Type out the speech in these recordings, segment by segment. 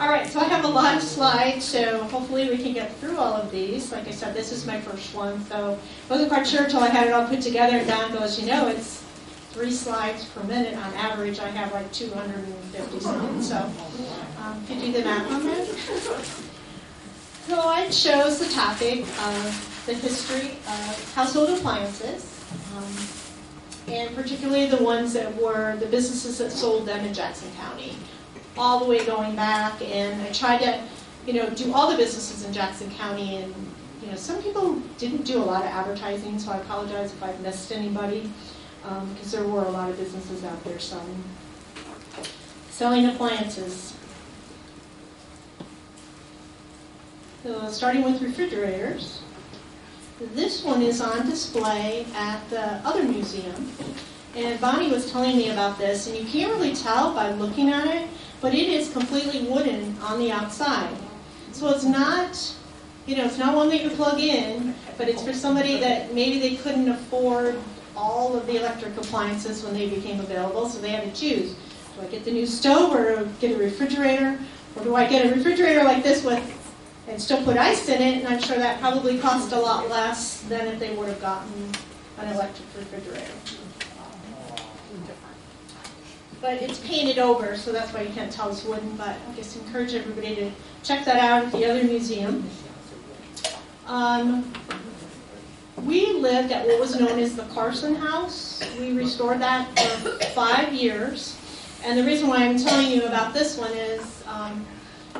All right, so I have a lot of slides, so hopefully we can get through all of these. Like I said, this is my first one, so I wasn't quite sure until I had it all put together. And Don goes, it's 3 slides per minute. On average, I have like 250 something, so if you do the math on that. So I chose the topic of the history of household appliances, and particularly the ones that were the businesses that sold them in Jackson County, all the way going back. And I tried to, do all the businesses in Jackson County. And some people didn't do a lot of advertising, so I apologize if I've missed anybody, because there were a lot of businesses out there selling appliances. So starting with refrigerators. This one is on display at the other museum. And Bonnie was telling me about this, and you can't really tell by looking at it, but it is completely wooden on the outside. So it's not, it's not one that you plug in, but it's for somebody that maybe they couldn't afford all of the electric appliances when they became available, so they had to choose. Do I get the new stove or get a refrigerator? Or do I get a refrigerator like this and still put ice in it? And I'm sure that probably cost a lot less than if they would have gotten an electric refrigerator. But it's painted over, so that's why you can't tell it's wooden. But I just encourage everybody to check that out at the other museum. We lived at what was known as the Carson House. We restored that for 5 years. And the reason why I'm telling you about this one is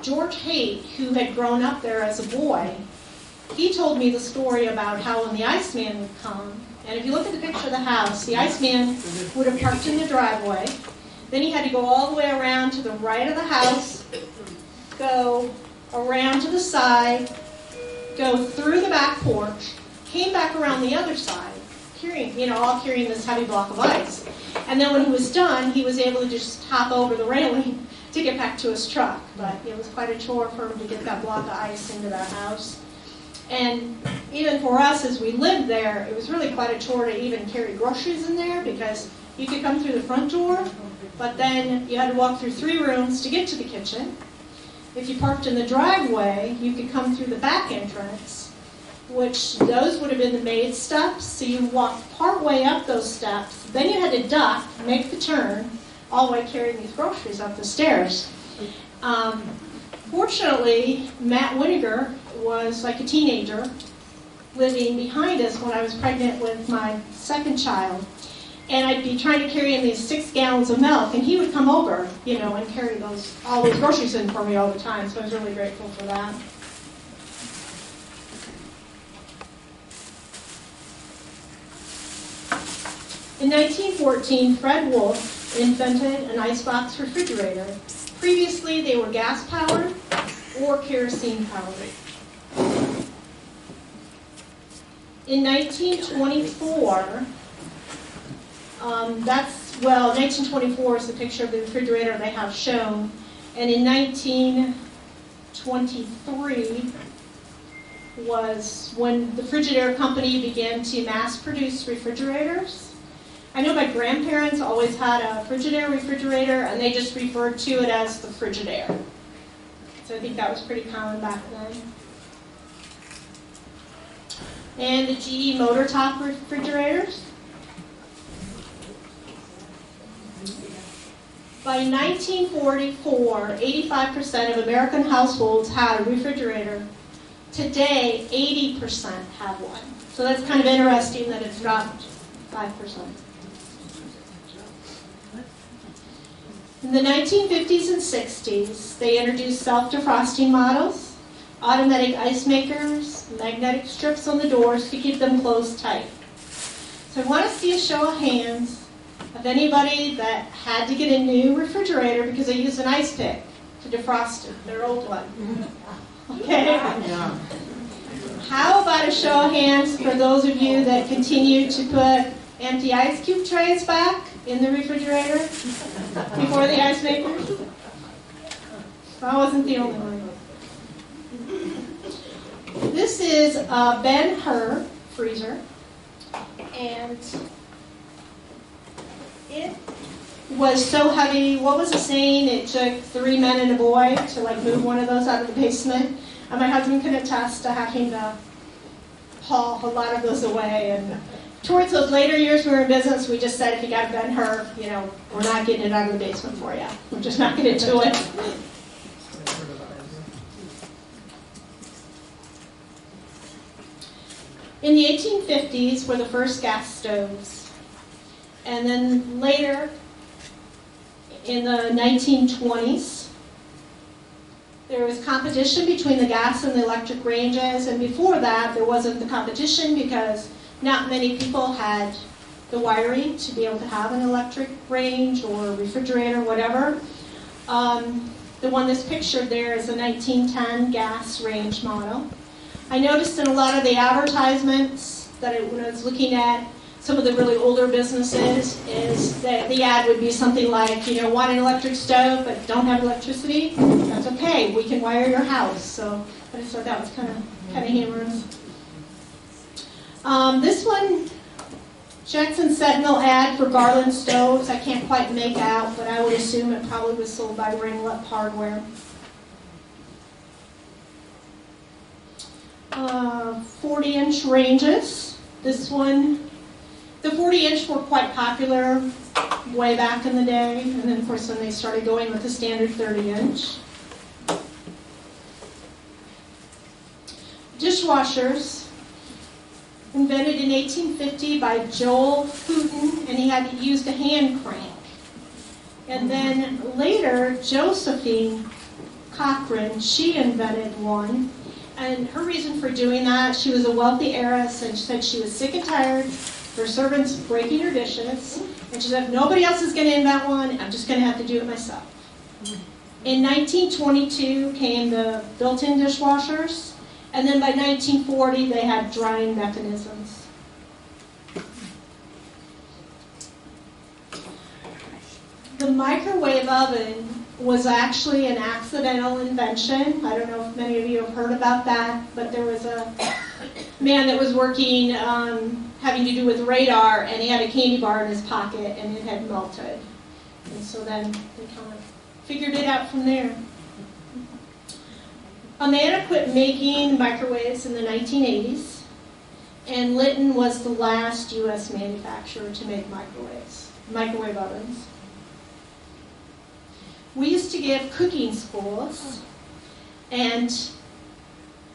George Haight, who had grown up there as a boy, he told me the story about how when the Iceman would come, and if you look at the picture of the house, the Iceman would have parked in the driveway. Then he had to go all the way around to the right of the house, go around to the side, go through the back porch, came back around the other side, all carrying this heavy block of ice. And then when he was done, he was able to just hop over the railing to get back to his truck. But it was quite a chore for him to get that block of ice into that house. And even for us, as we lived there, it was really quite a chore to even carry groceries in there, because you could come through the front door, but then you had to walk through 3 rooms to get to the kitchen. If you parked in the driveway, you could come through the back entrance, which those would have been the maid steps. So you walked part way up those steps, then you had to duck, make the turn, all the way carrying these groceries up the stairs. Fortunately, Matt Winiger was like a teenager living behind us when I was pregnant with my second child. And I'd be trying to carry in these 6 gallons of milk, and he would come over, and carry all those groceries in for me all the time. So I was really grateful for that. In 1914, Fred Wolf invented an icebox refrigerator. Previously, they were gas-powered or kerosene-powered. In 1924, 1924 is the picture of the refrigerator they have shown. And in 1923 was when the Frigidaire company began to mass-produce refrigerators. I know my grandparents always had a Frigidaire refrigerator, and they just referred to it as the Frigidaire. So I think that was pretty common back then. And the GE motor top refrigerators. By 1944, 85% of American households had a refrigerator. Today, 80% have one. So that's kind of interesting that it's dropped 5%. In the 1950s and 60s, they introduced self-defrosting models, automatic ice makers, magnetic strips on the doors to keep them closed tight. So I want to see a show of hands of anybody that had to get a new refrigerator because they used an ice pick to defrost their old one. Okay? How about a show of hands for those of you that continue to put empty ice cube trays back in the refrigerator before the ice makers? I wasn't the only one. This is a Ben-Hur freezer, and it was so heavy. What was the saying? It took 3 men and a boy to like move one of those out of the basement. And my husband can attest to having to haul a lot of those away. And towards those later years we were in business, we just said, if you got Ben-Hur, we're not getting it out of the basement for you. We're just not going to do it. In the 1850s were the first gas stoves. And then later, in the 1920s, there was competition between the gas and the electric ranges. And before that, there wasn't the competition because not many people had the wiring to be able to have an electric range or refrigerator, whatever. The one that's pictured there is a 1910 gas range model. I noticed in a lot of the advertisements that when I was looking at some of the really older businesses is that the ad would be something like, want an electric stove but don't have electricity? That's okay, we can wire your house. So I just thought that was kind of humorous. This one, Jackson Sentinel ad for Garland stoves. I can't quite make out, but I would assume it probably was sold by Ringlet Hardware. 40-inch ranges. This one, the 40-inch were quite popular way back in the day, and then of course then they started going with the standard 30-inch. Dishwashers, invented in 1850 by Joel Hooten, and he had used a hand crank. And then later, Josephine Cochran, she invented one. And her reason for doing that, she was a wealthy heiress, and she said she was sick and tired of her servants breaking her dishes. And she said, if nobody else is going to invent one, I'm just going to have to do it myself. In 1922 came the built-in dishwashers, and then by 1940 they had drying mechanisms. The microwave oven was actually an accidental invention. I don't know if many of you have heard about that, but there was a man that was working having to do with radar, and he had a candy bar in his pocket, and it had melted. And so then they kind of figured it out from there. They had to quit making microwaves in the 1980s, and Litton was the last U.S. manufacturer to make microwave ovens. We used to give cooking schools, and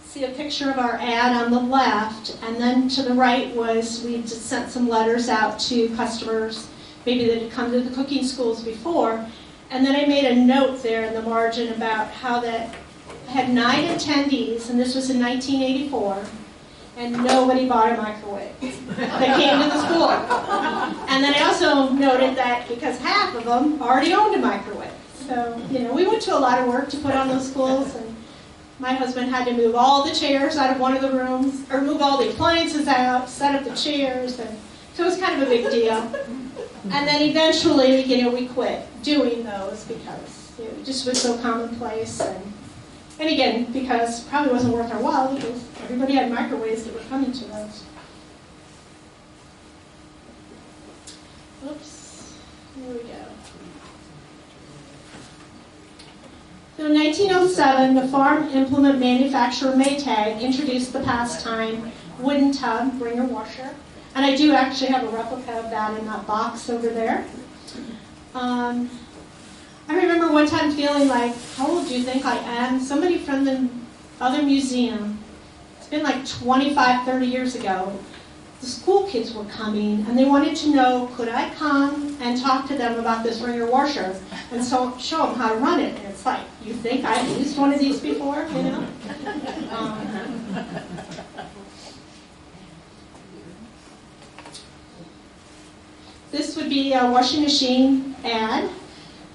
see a picture of our ad on the left, and then to the right was we just sent some letters out to customers, maybe that had come to the cooking schools before, and then I made a note there in the margin about how that had 9 attendees, and this was in 1984, and nobody bought a microwave that came to the school. And then I also noted that because half of them already owned a microwave. So, we went to a lot of work to put on those schools, and my husband had to move all the chairs out of one of the rooms, or move all the appliances out, set up the chairs, and so it was kind of a big deal. And then eventually, we quit doing those because it just was so commonplace, and again, because it probably wasn't worth our while, because everybody had microwaves that were coming to those. Oops, here we go. So in 1907, the farm implement manufacturer Maytag introduced the pastime wooden tub wringer washer. And I do actually have a replica of that in that box over there. I remember one time feeling like, how old do you think I am? Somebody from the other museum, it's been like 25, 30 years ago, the school kids were coming, and they wanted to know, could I come and talk to them about this wringer washer, and so show them how to run it. And it's like, you think I've used one of these before, This would be a washing machine ad.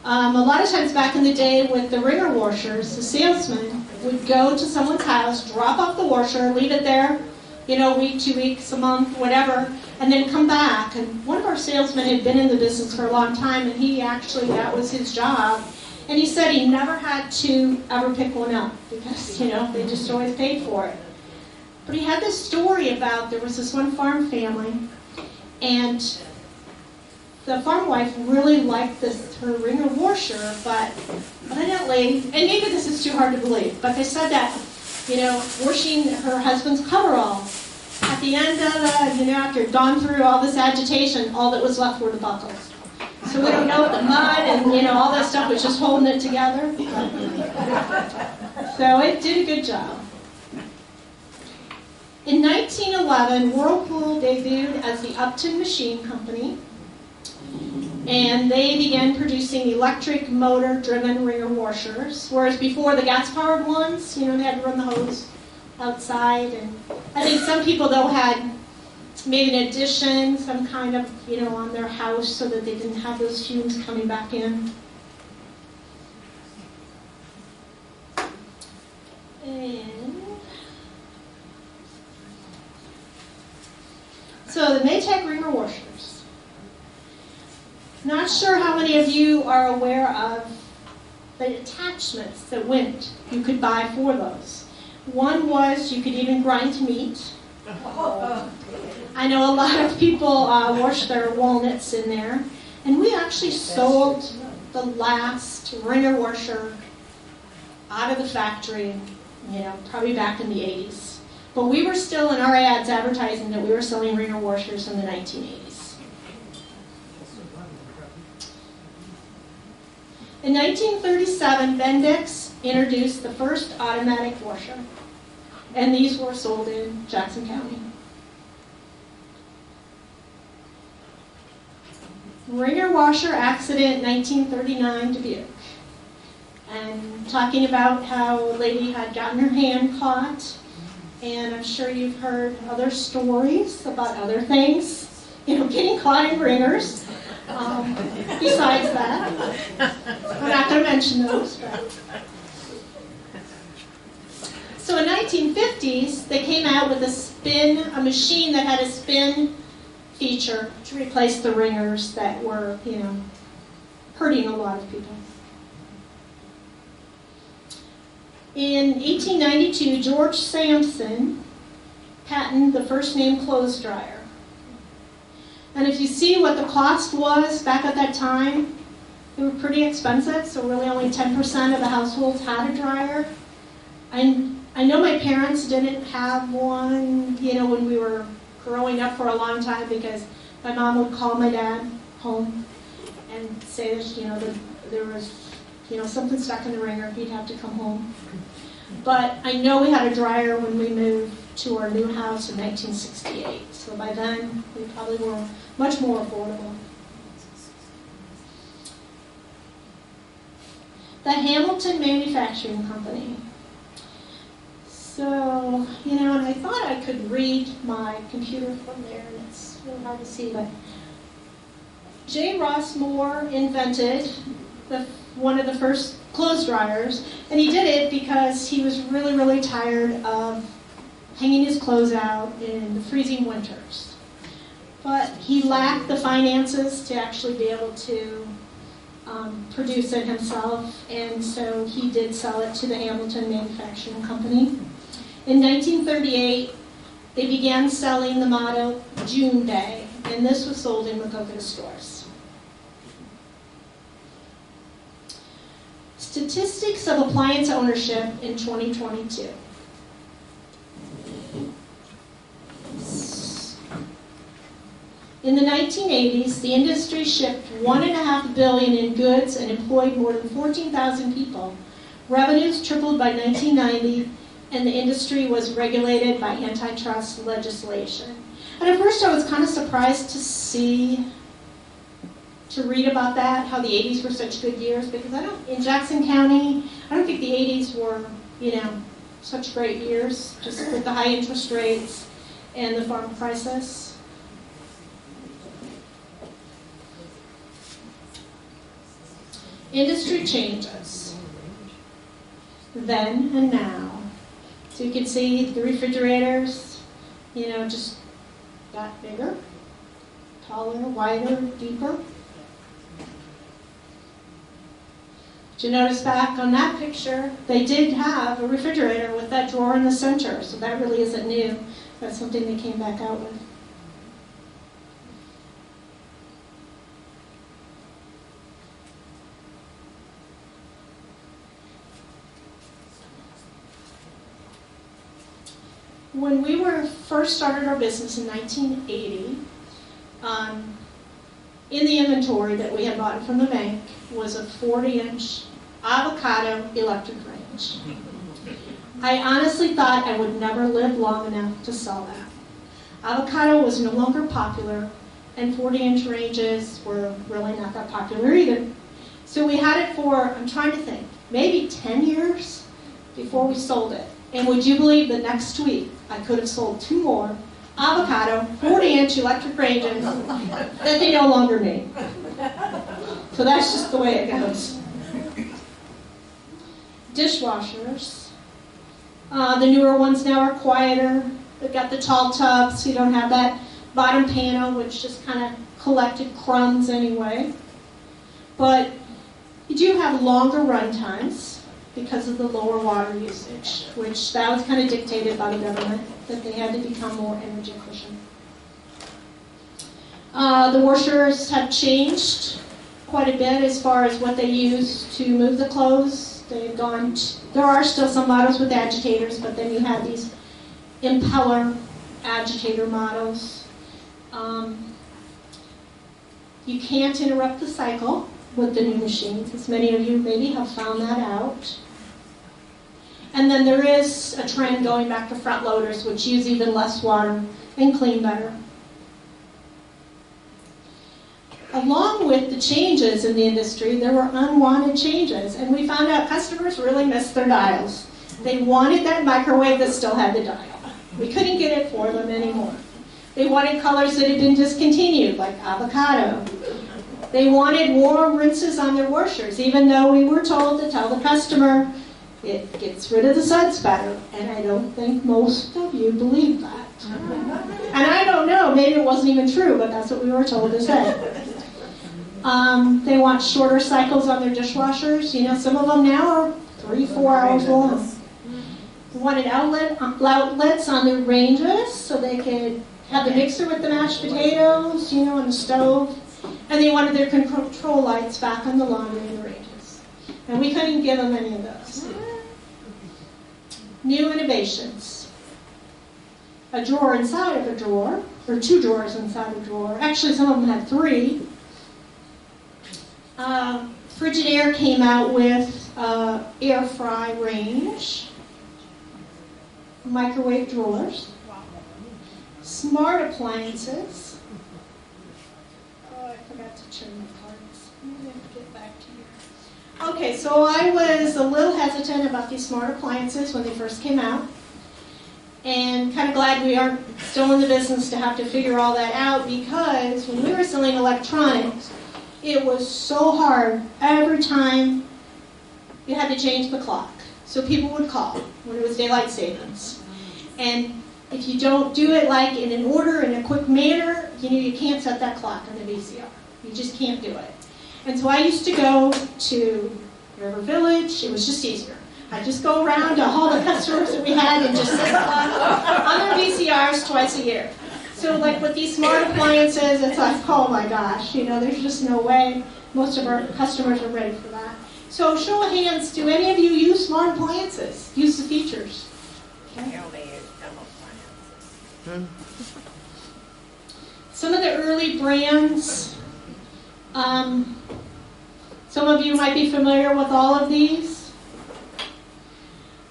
A lot of times back in the day with the wringer washers, the salesman would go to someone's house, drop off the washer, leave it there, week, 2 weeks, a month, whatever, and then come back. And one of our salesmen had been in the business for a long time, and that was his job. And he said he never had to ever pick one up because, they just always paid for it. But he had this story about, there was this one farm family, and the farm wife really liked her wringer washer, but evidently, and maybe this is too hard to believe, but they said that, washing her husband's coverall, at the end of after he'd gone through all this agitation, all that was left were the buckles. So we don't know what the mud and all that stuff was just holding it together. So it did a good job. In 1911, Whirlpool debuted as the Upton Machine Company, and they began producing electric motor-driven wringer washers, whereas before the gas-powered ones, they had to run the hose outside. And I think some people, though, had made an addition, some kind of, on their house so that they didn't have those fumes coming back in. So the Maytag wringer washers. Not sure how many of you are aware of the attachments that you could buy for those. One was you could even grind meat. I know a lot of people wash their walnuts in there. And we actually sold the last wringer washer out of the factory, probably back in the 80s. But we were still in our ads advertising that we were selling wringer washers in the 1980s. In 1937, Bendix introduced the first automatic washer, and these were sold in Jackson County. Wringer washer accident, 1939, Dubuque. And talking about how a lady had gotten her hand caught, and I'm sure you've heard other stories about other things, getting caught in wringers. Besides that, I'm not going to mention those. But. So in 1950s, they came out with a machine that had a spin feature to replace the wringers that were, hurting a lot of people. In 1892, George Sampson patented the first name clothes dryer. And if you see what the cost was back at that time, they were pretty expensive, so really only 10% of the households had a dryer. I know my parents didn't have one, when we were growing up for a long time, because my mom would call my dad home and say that, there was, something stuck in the wringer, he'd have to come home. But I know we had a dryer when we moved to our new house in 1968, so by then we probably were much more affordable. The Hamilton Manufacturing Company. So, and I thought I could read my computer from there, and it's really hard to see, but J. Ross Moore invented one of the first clothes dryers, and he did it because he was really, really tired of hanging his clothes out in the freezing winters. But he lacked the finances to actually be able to produce it himself, and so he did sell it to the Hamilton Manufacturing Company. In 1938, they began selling the motto June Day, and this was sold in Waukegan stores. Statistics of appliance ownership in 2022. In the 1980s, the industry shipped $1.5 billion in goods and employed more than 14,000 people. Revenues tripled by 1990, and the industry was regulated by antitrust legislation. And at first I was kind of surprised to read about that, how the 80s were such good years, because in Jackson County, I don't think the 80s were, such great years, just with the high interest rates and the farm crisis. Industry changes, then and now. So you can see the refrigerators, just got bigger, taller, wider, deeper. Did you notice back on that picture, they did have a refrigerator with that drawer in the center, so that really isn't new. That's something they came back out with. When we first started our business in 1980, in the inventory that we had bought from the bank was a 40-inch avocado electric range. I honestly thought I would never live long enough to sell that. Avocado was no longer popular, and 40-inch ranges were really not that popular either. So we had it for, I'm trying to think, maybe 10 years before we sold it. And would you believe the next week I could have sold 2 more avocado 40-inch electric ranges that they no longer made. So that's just the way it goes. Dishwashers. The newer ones now are quieter. They've got the tall tubs, so you don't have that bottom panel, which just kind of collected crumbs anyway. But you do have longer run times because of the lower water usage, which that was kind of dictated by the government, that they had to become more energy efficient. The washers have changed quite a bit as far as what they use to move the clothes. They've gone, there are still some models with agitators, but then you have these impeller agitator models. You can't interrupt the cycle with the new machines, as many of you maybe have found that out. And then there is a trend going back to front loaders, which use even less water and clean better. Along with the changes in the industry, there were unwanted changes, and we found out customers really missed their dials. They wanted that microwave that still had the dial. We couldn't get it for them anymore. They wanted colors that had been discontinued, like avocado. They wanted warm rinses on their washers, even though we were told to tell the customer it gets rid of the suds better. And I don't think most of you believe that. And I don't know, maybe it wasn't even true, but that's what we were told to say. They want shorter cycles on their dishwashers. You know, some of them now are 3-4 hours long. They wanted outlets on their ranges so they could have the mixer with the mashed potatoes, you know, on the stove. And they wanted their control lights back on the laundry and the ranges. And we couldn't give them any of those. New innovations. A drawer inside of a drawer, or 2 drawers inside a drawer. Actually, some of them had 3. Frigidaire came out with air fry range. Microwave drawers. Smart appliances. Oh, I forgot to turn the cards. Maybe I have to get back to you. Okay, so I was a little hesitant about these smart appliances when they first came out. And kind of glad we aren't still in the business to have to figure all that out, because when we were selling electronics, it was so hard every time you had to change the clock. So people would call when it was daylight savings. And if you don't do it like in an order, in a quick manner, you know, you can't set that clock on the VCR. You just can't do it. And so I used to go to River Village. It was just easier. I'd just go around to all the customers that we had and just set the clock on their VCRs twice a year. So like with these smart appliances, it's like, oh my gosh, you know, there's just no way most of our customers are ready for that. So show of hands, do any of you use smart appliances? Use the features? Okay. Some of the early brands, some of you might be familiar with all of these.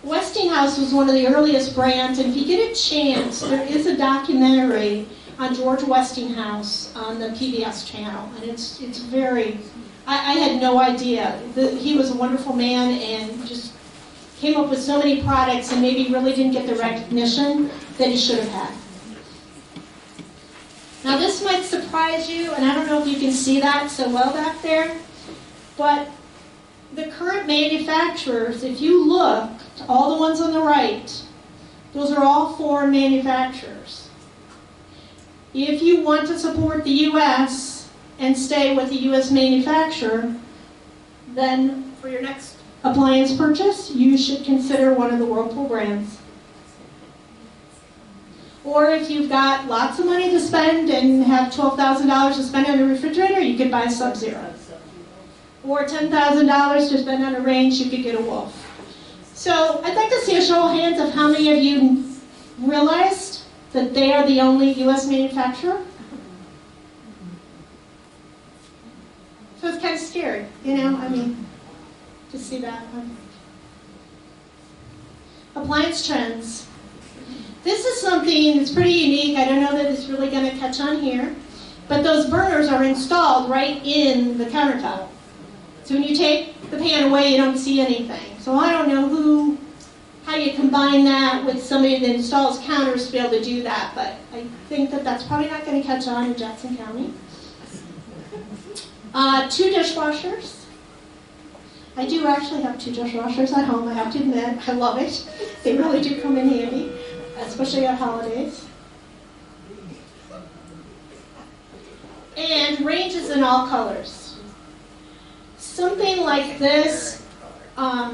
Westinghouse was one of the earliest brands, and if you get a chance, there is a documentary on George Westinghouse on the PBS channel, and it's very, I had no idea. He was a wonderful man and just came up with so many products and maybe really didn't get the recognition that he should have had. Now this might surprise you, and I don't know if you can see that so well back there, but the current manufacturers, if you look, all the ones on the right, those are all foreign manufacturers. If you want to support the U.S. and stay with the U.S. manufacturer, then for your next appliance purchase, you should consider one of the Whirlpool brands. Or if you've got lots of money to spend and have $12,000 to spend on a refrigerator, you could buy Sub-Zero. Or $10,000 to spend on a range, you could get a Wolf. So I'd like to see a show of hands of how many of you realized that they are the only U.S. manufacturer. So it's kind of scary, I mean, to see that. Appliance trends. This is something that's pretty unique. I don't know that it's really going to catch on here, but those burners are installed right in the countertop. So when you take the pan away, you don't see anything. So I don't know how you combine that with somebody that installs counters to be able to do that, but I think that that's probably not going to catch on in Jackson County. 2 dishwashers. I do actually have 2 dishwashers at home, I have to admit. I love it. They really do come in handy, especially at holidays. And ranges in all colors. Something like this, I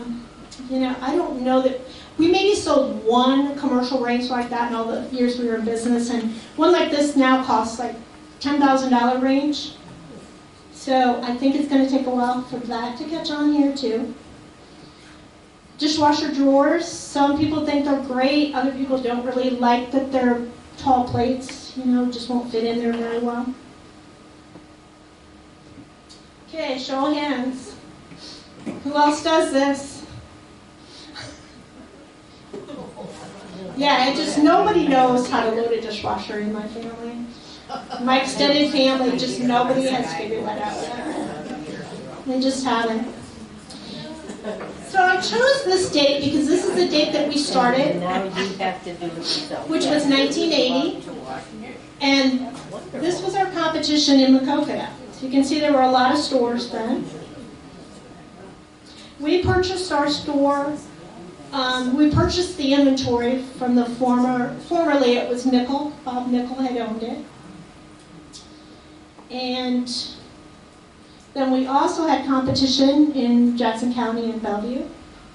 don't know that, we maybe sold 1 commercial range like that in all the years we were in business, and one like this now costs like $10,000 range. So I think it's going to take a while for that to catch on here too. Dishwasher drawers, some people think they're great, other people don't really like that they're tall plates, just won't fit in there very well. Okay, show of hands. Who else does this? Yeah, nobody knows how to load a dishwasher in my family. My extended family, just nobody has figured that out yet. They just haven't. So I chose this date because this is the date that we started, which was 1980. And this was our competition in Macokota. So you can see there were a lot of stores then. We purchased our store. We purchased the inventory from the formerly it was Nickel. Bob Nickel had owned it. And then we also had competition in Jackson County and Bellevue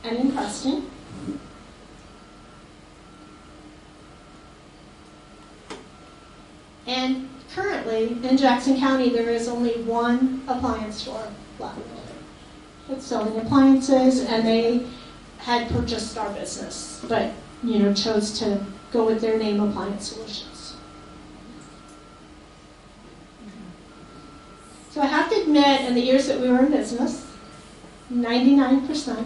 and in Preston. And currently in Jackson County there is only 1 appliance store left. It's selling appliances, and they had purchased our business, but chose to go with their name, Appliance Solutions. So I have to admit, in the years that we were in business, 99%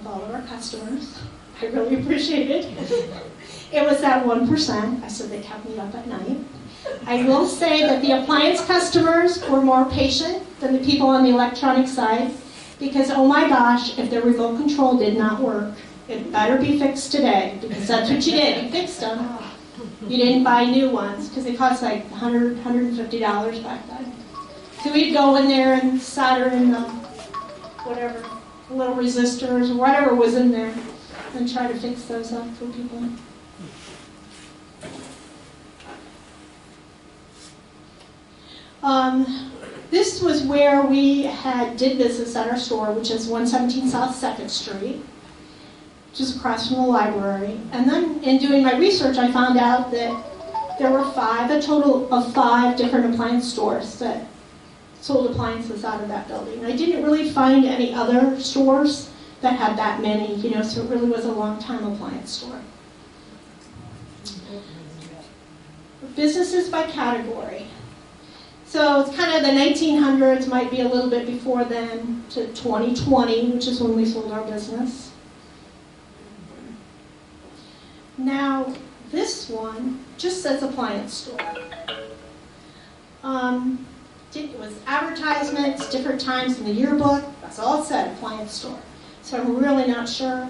of all of our customers, I really appreciated. It was that 1%. I said they kept me up at night. I will say that the appliance customers were more patient than the people on the electronic side, because oh my gosh, if their remote control did not work, it better be fixed today, because that's what you did. You fixed them. You didn't buy new ones, because they cost like $100, $150 back then. So we'd go in there and solder in whatever, little resistors or whatever was in there, and try to fix those up for people. This was where we did business at our store, which is 117 South 2nd Street, just across from the library. And then in doing my research, I found out that there were a total of 5 different appliance stores that sold appliances out of that building. I didn't really find any other stores that had that many, so it really was a long-time appliance store. Businesses by category. So it's kind of the 1900s, might be a little bit before then, to 2020, which is when we sold our business. Now, this one just says appliance store. It was advertisements, different times in the yearbook. That's all it said, appliance store. So I'm really not sure.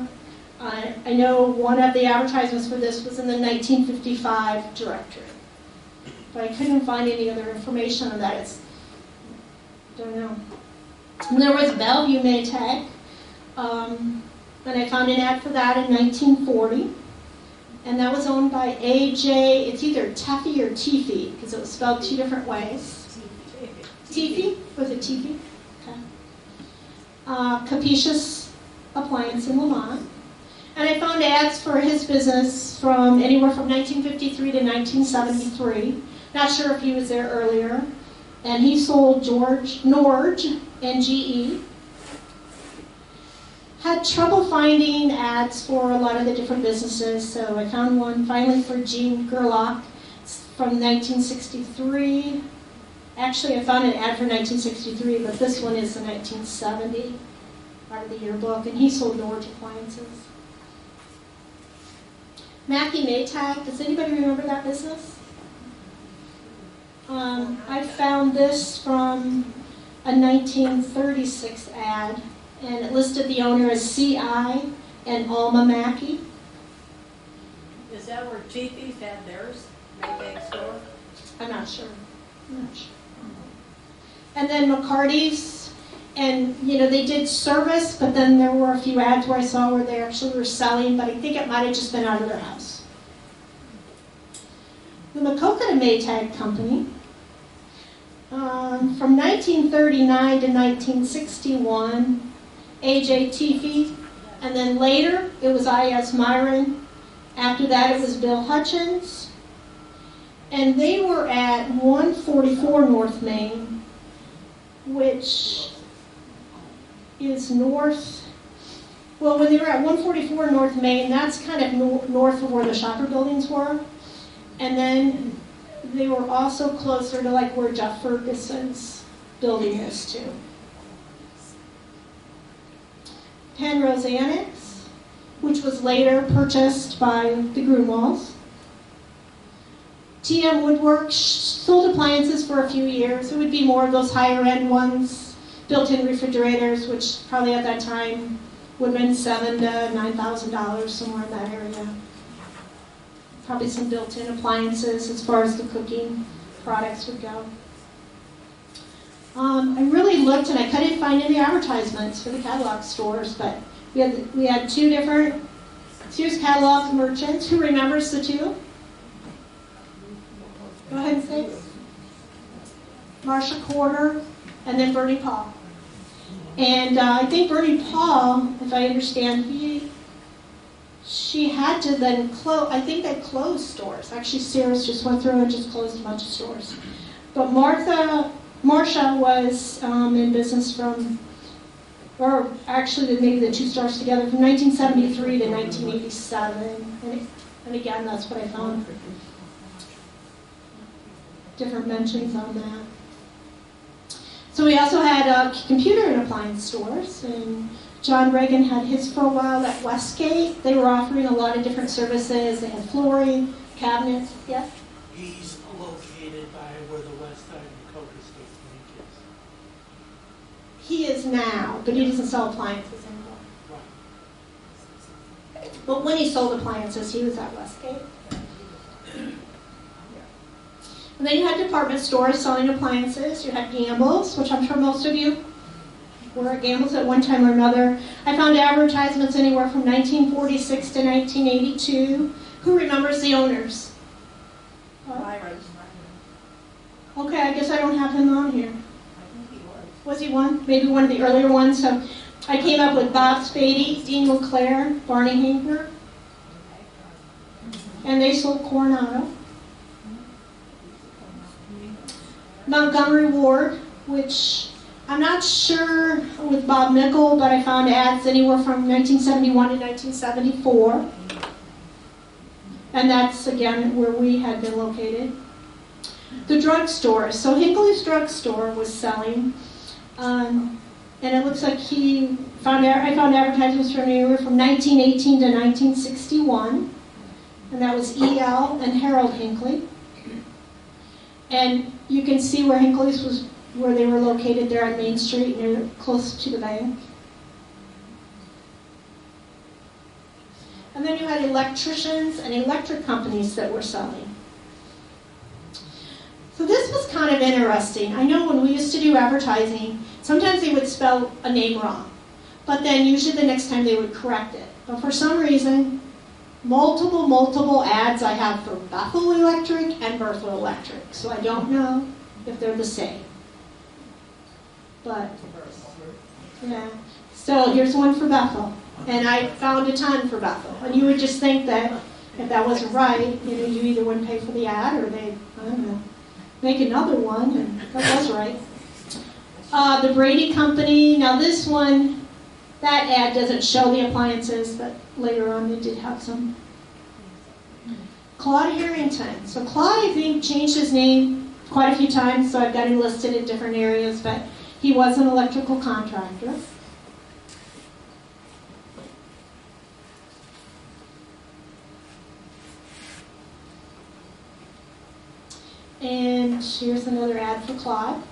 I know one of the advertisements for this was in the 1955 directory. But I couldn't find any other information on that. Don't know. And there was Bellevue Maytag. And I found an ad for that in 1940. And that was owned by A.J., it's either Teffy or Teefy, because it was spelled 2 different ways. Teefy? Was it Teefy? Okay. Capacious Appliance in Lamont. And I found ads for his business from anywhere from 1953 to 1973. Not sure if he was there earlier. And he sold Norge and GE. had trouble finding ads for a lot of the different businesses, so I found one finally for Jean Gerlach. It's from 1963. Actually, I found an ad for 1963, but this one is the 1970 part of the yearbook, and he sold door appliances. Mackey Maytag, does anybody remember that business? I found this from a 1936 ad, and it listed the owner as C.I. and Alma Mackey. Is that where Chiefy's had theirs, Maytag store? I'm not sure. And then McCarty's, and they did service, but then there were a few ads where I saw where they actually were selling, but I think it might have just been out of their house. The Maquoketa Maytag Company, from 1939 to 1961, A.J. Teefee, and then later it was I.S. Myron. After that it was Bill Hutchins, and they were at 144 North Main, which is north, well, when they were at 144 North Main, that's kind of north of where the Shocker buildings were. And then they were also closer to like where Jeff Ferguson's building is too. Penrose Annex, which was later purchased by the Grunwalds. TM Woodworks sold appliances for a few years. It would be more of those higher end ones, built-in refrigerators, which probably at that time would have been $7,000 to $9,000, somewhere in that area. Probably some built-in appliances as far as the cooking products would go. I really looked and I couldn't find any advertisements for the catalog stores, but we had two different Sears catalog merchants. Who remembers the two? Go ahead and say. Marcia Corder and then Bernie Paul. And I think Bernie Paul, if I understand, she had to then close, I think they closed stores. Actually, Sears just went through and just closed a bunch of stores. But Marcia was in business from, or actually maybe the two stores together, from 1973 to 1987. And again, that's what I found. Different mentions on that. So we also had computer and appliance stores, and John Reagan had his for a while at Westgate. They were offering a lot of different services. They had flooring, cabinets. Yes? He's located by where the west side of Dakota State Bank is. He is now, but he doesn't sell appliances anymore. Right. But when he sold appliances, he was at Westgate. And then you had department stores selling appliances. You had Gamble's, which I'm sure most of you were at Gamble's at one time or another. I found advertisements anywhere from 1946 to 1982. Who remembers the owners? Myron. Okay, I guess I don't have him on here. Was he one? Maybe one of the earlier ones. So I came up with Bob Spady, Dean LeClaire, Barney Hinkner. And they sold Coronado. Montgomery Ward, which I'm not sure with Bob Mickle, but I found ads anywhere from 1971 to 1974. And that's, again, where we had been located. The drugstore. So Hinckley's drugstore was selling, and it looks like I found advertisements from anywhere from 1918 to 1961. And that was E.L. and Harold Hinckley. And you can see where Hinckley's was, where they were located there on Main Street, near close to the bank. And then you had electricians and electric companies that were selling. So this was kind of interesting. I know when we used to do advertising, sometimes they would spell a name wrong, but then usually the next time they would correct it. But for some reason, multiple ads I have for Bethel Electric and Bertha Electric. So I don't know if they're the same. But, yeah. So here's one for Bethel. And I found a ton for Bethel. And you would just think that if that wasn't right, you either wouldn't pay for the ad or they'd, I don't know, make another one, and that was right. The Brady Company. Now this one, That ad doesn't show the appliances, but later on they did have some. Claude Harrington. So Claude, I think, changed his name quite a few times, so I've got him listed in different areas, but he was an electrical contractor. And here's another ad for Claude.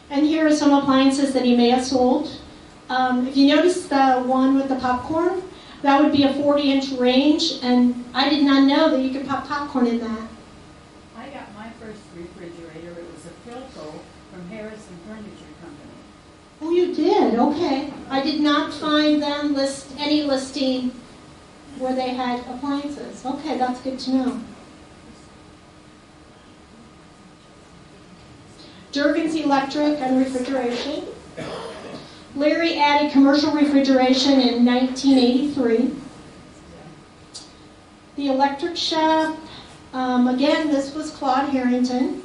And here are some appliances that he may have sold. If you notice the one with the popcorn, that would be a 40-inch range, and I did not know that you could pop popcorn in that. I got my first refrigerator. It was a Philco from Harrison Furniture Company. Oh, you did? Okay. I did not find them any listing where they had appliances. Okay, that's good to know. Durgan's Electric and Refrigeration. Larry added commercial refrigeration in 1983. The Electric Shop, again, this was Claude Harrington.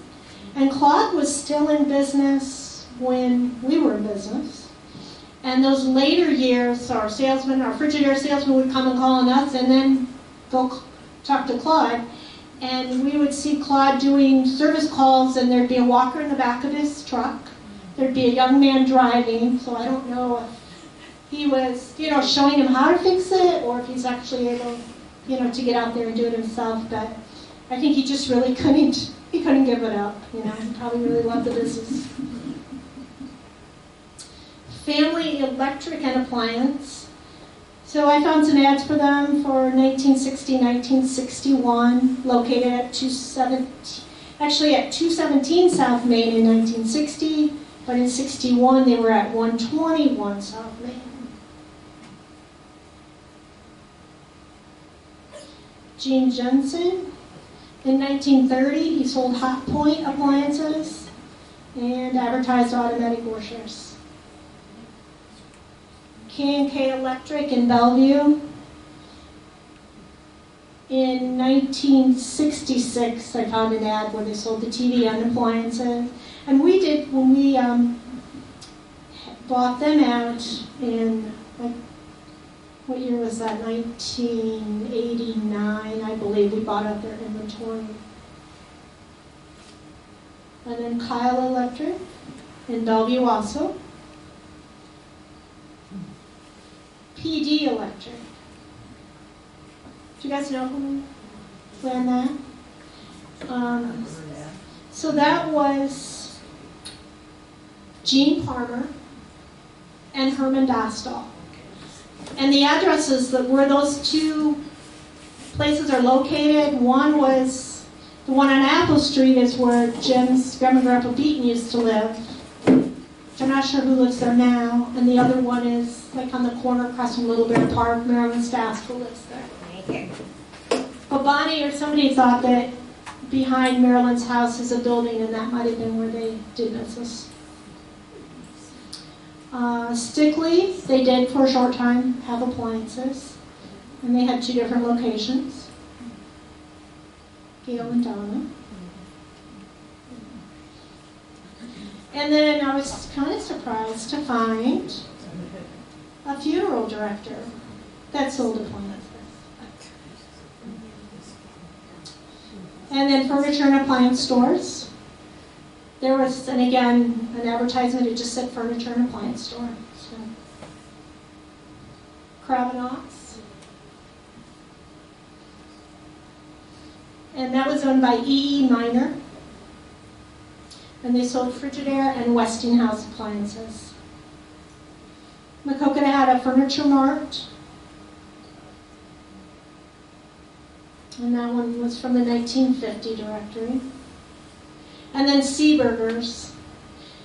And Claude was still in business when we were in business. And those later years, our Frigidaire salesman would come and call on us and then go talk to Claude. And we would see Claude doing service calls, and there'd be a walker in the back of his truck. There'd be a young man driving, so I don't know if he was, showing him how to fix it, or if he's actually able, to get out there and do it himself. But I think he just really couldn't give it up. He probably really loved the business. Family Electric and Appliance. So I found some ads for them for 1960, 1961, located at 217 South Main in 1960, but in 61 they were at 121 South Main. Gene Jensen, in 1930 he sold Hot Point appliances and advertised automatic washers. K&K Electric in Bellevue. In 1966, I found an ad where they sold the TV and appliances. And we did, when we bought them out in, what year was that? 1989, I believe, we bought out their inventory. And then Kyle Electric in Bellevue also. PD Electric. Do you guys know who ran that? So that was Gene Palmer and Herman Dostal. And the addresses that where those two places are located, one was, the one on Apple Street is where Jim's Grandma and Grandpa Beaton used to live. I'm not sure who lives there now, and the other one is like on the corner across from Little Bear Park. Marilyn Stass who lives there. But Bonnie or somebody thought that behind Marilyn's house is a building, and that might have been where they did business. Stickley, they did for a short time have appliances, and they had two different locations. Gail and Donna. And then I was kind of surprised to find a funeral director that sold appliances. And then furniture and appliance stores. There was, and again, an advertisement, it just said furniture and appliance store. So. Kravinox. And that was owned by E.E. Minor. And they sold Frigidaire and Westinghouse appliances. Macokota had a Furniture Mart. And that one was from the 1950 directory. And then Seaburgers.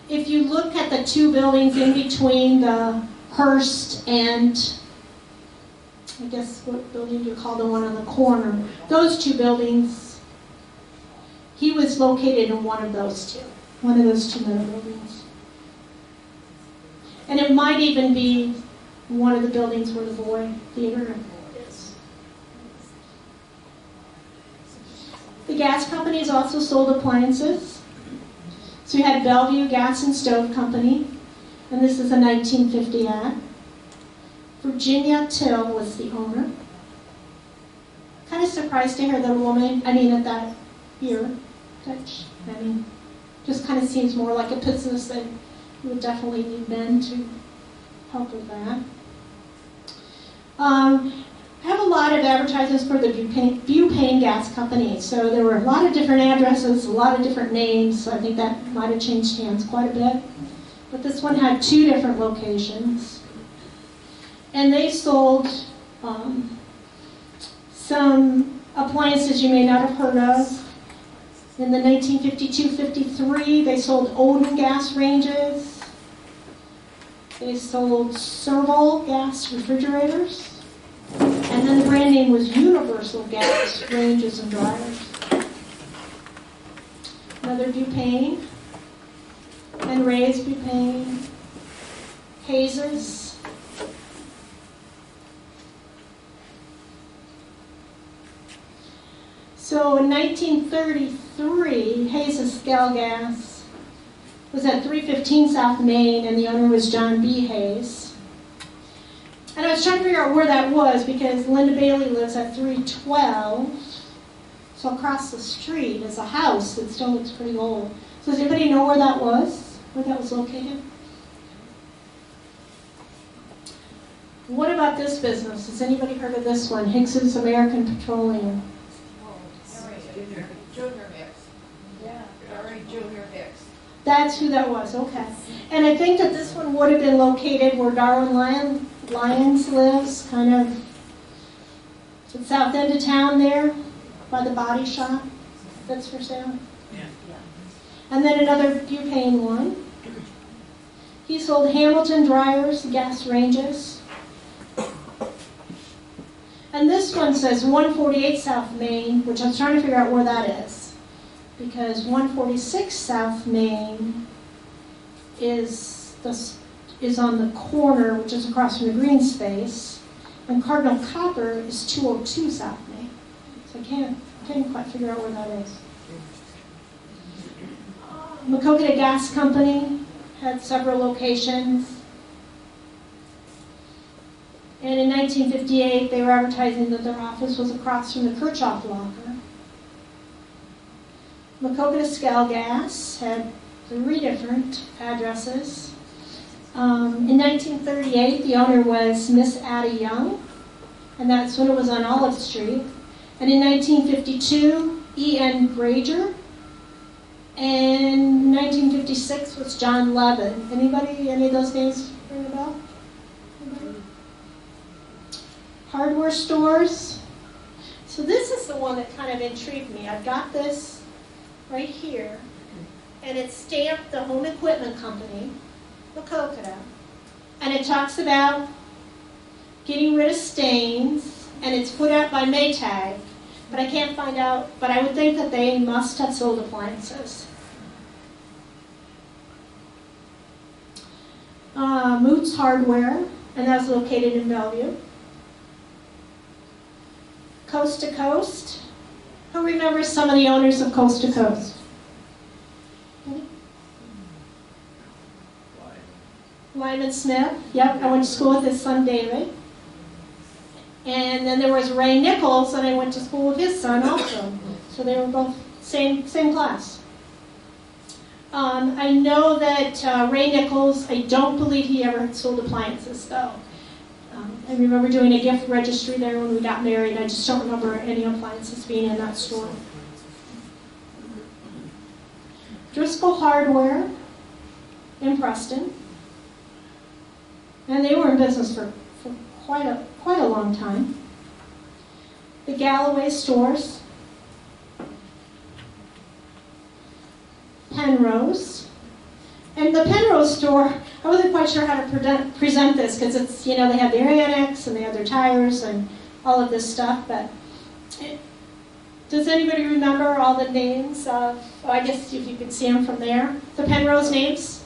If you look at the two buildings in between the Hearst and, I guess what building do you call the one on the corner? Those two buildings, he was located in one of those two middle buildings. And it might even be one of the buildings where the Boy Theater is. The gas companies also sold appliances. So you had Bellevue Gas and Stove Company, and this is a 1950 ad. Virginia Till was the owner. Kind of surprised to hear that a woman, at that year, just kind of seems more like a business that you would definitely need men to help with that. I have a lot of advertisements for the butane gas company. So there were a lot of different addresses, a lot of different names. So I think that might have changed hands quite a bit. But this one had 2 different locations. And they sold some appliances you may not have heard of. In the 1952-53, they sold Odin gas ranges. They sold Serval gas refrigerators. And then the brand name was Universal Gas ranges and dryers. Another butane. And Ray's butane. Hayes's. So in 1933, Hayes's Scale Gas was at 315 South Main, and the owner was John B. Hayes. And I was trying to figure out where that was because Linda Bailey lives at 312. So across the street is a house that still looks pretty old. So does anybody know where that was located? What about this business? Has anybody heard of this one? Hicks's American Petroleum. Junior Hicks. Yeah, Harry Junior Hicks. That's who that was, okay. And I think that this one would have been located where Darwin Lyons lives, kind of at the south end of town there, by the body shop. That's for sale. Yeah. And then another butane one. He sold Hamilton dryers, gas ranges. And this one says 148 South Main, which I was trying to figure out where that is. Because 146 South Main is on the corner, which is across from the green space. And Cardinal Copper is 202 South Main. So I can't quite figure out where that is. Macocata Gas Company had several locations. And in 1958, they were advertising that their office was across from the Kirchhoff locker. Macocata Scale Gas had 3 different addresses. In 1938, the owner was Miss Addie Young, and that's when it was on Olive Street. And in 1952, E.N. Granger. And 1956 was John Levin. Any of those names ring a bell? Anybody? Hardware stores. So this is the one that kind of intrigued me. I've got this right here, and it's stamped the Home Equipment Company, Macocata, and it talks about getting rid of stains, and it's put out by Maytag, but I can't find out, but I would think that they must have sold appliances. Moots Hardware, and that's located in Bellevue. Coast to Coast. Who remembers some of the owners of Coast to Coast? Lyman Smith. Yep, I went to school with his son David. And then there was Ray Nichols, and I went to school with his son also. So they were both same class. I know that Ray Nichols, I don't believe he ever sold appliances though. I remember doing a gift registry there when we got married, and I just don't remember any appliances being in that store. Driscoll Hardware in Preston. And they were in business for quite a long time. The Galloway stores. Penrose. And the Penrose store, I wasn't quite sure how to present this because it's, they have their annex and they have their tires and all of this stuff, but does anybody remember all the names of, I guess if you could see them from there, the Penrose names?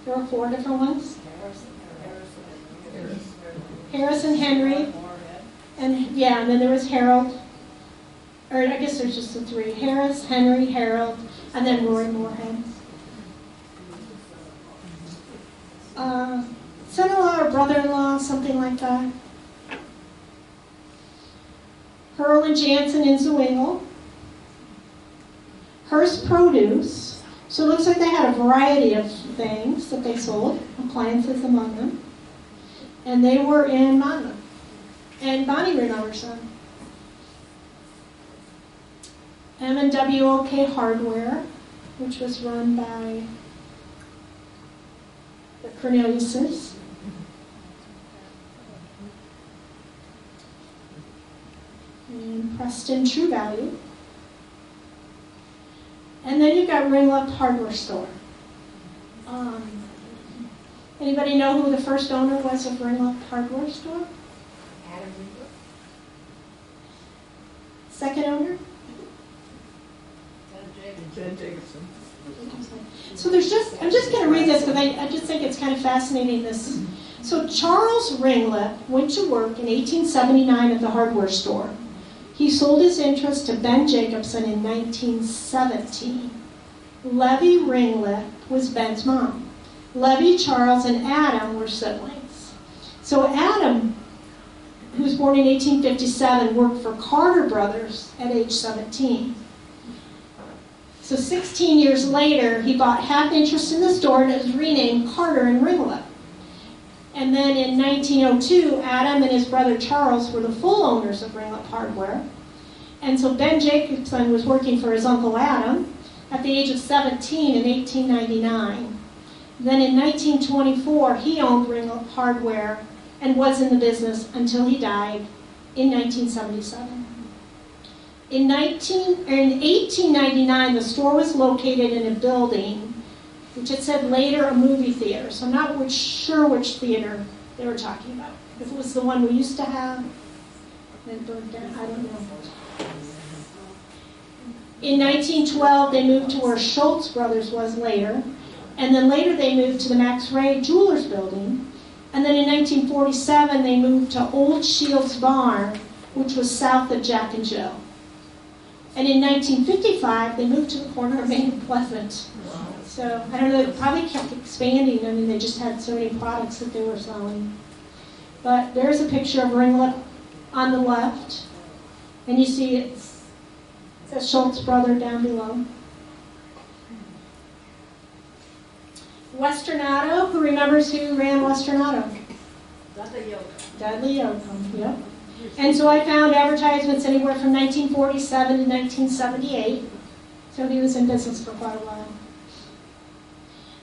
There were 4 different ones. Harrison, Henry, and then there was Harold, or I guess there's just the 3, Harris, Henry, Harold, and then Roy Moorhead. son-in-law or brother-in-law, something like that. Hurl and Jansen in Zwingle. Hearst Produce. So it looks like they had a variety of things that they sold, appliances among them. And they were in Monmouth. And Bonnie remembers them. M&W OK Hardware, which was run by the Corneliuses. And Preston True Value. And then you've got Ringlock Hardware Store. Anybody know who the first owner was of Ringlock Hardware Store? Adam Ringlock. Second owner? Jen Jacobson. So I'm just going to read this because I just think it's kind of fascinating. This. So Charles Ringlip went to work in 1879 at the hardware store. He sold his interest to Ben Jacobson in 1917. Levy Ringlip was Ben's mom. Levy, Charles, and Adam were siblings. So Adam, who was born in 1857, worked for Carter Brothers at age 17. So 16 years later, he bought half interest in the store and it was renamed Carter and Ringlip. And then in 1902, Adam and his brother Charles were the full owners of Ringlip Hardware. And so Ben Jacobson was working for his uncle Adam at the age of 17 in 1899. Then in 1924, he owned Ringlip Hardware and was in the business until he died in 1977. In 1899, the store was located in a building which had said later a movie theater. So I'm not sure which theater they were talking about. If it was the one we used to have, then burned down, I don't know. In 1912, they moved to where Schultz Brothers was later. And then later they moved to the Max Ray Jewelers building. And then in 1947, they moved to Old Shields Barn, which was south of Jack and Jill. And in 1955, they moved to the corner of Main and Pleasant. So, I don't know, it probably kept expanding. I mean, they just had so many products that they were selling. But there's a picture of Ringlip on the left. And you see it says Schultz Brother down below. Western Auto, who remembers who ran Western Auto? Dudley Yoakum, yep. And so I found advertisements anywhere from 1947 to 1978. So he was in business for quite a while.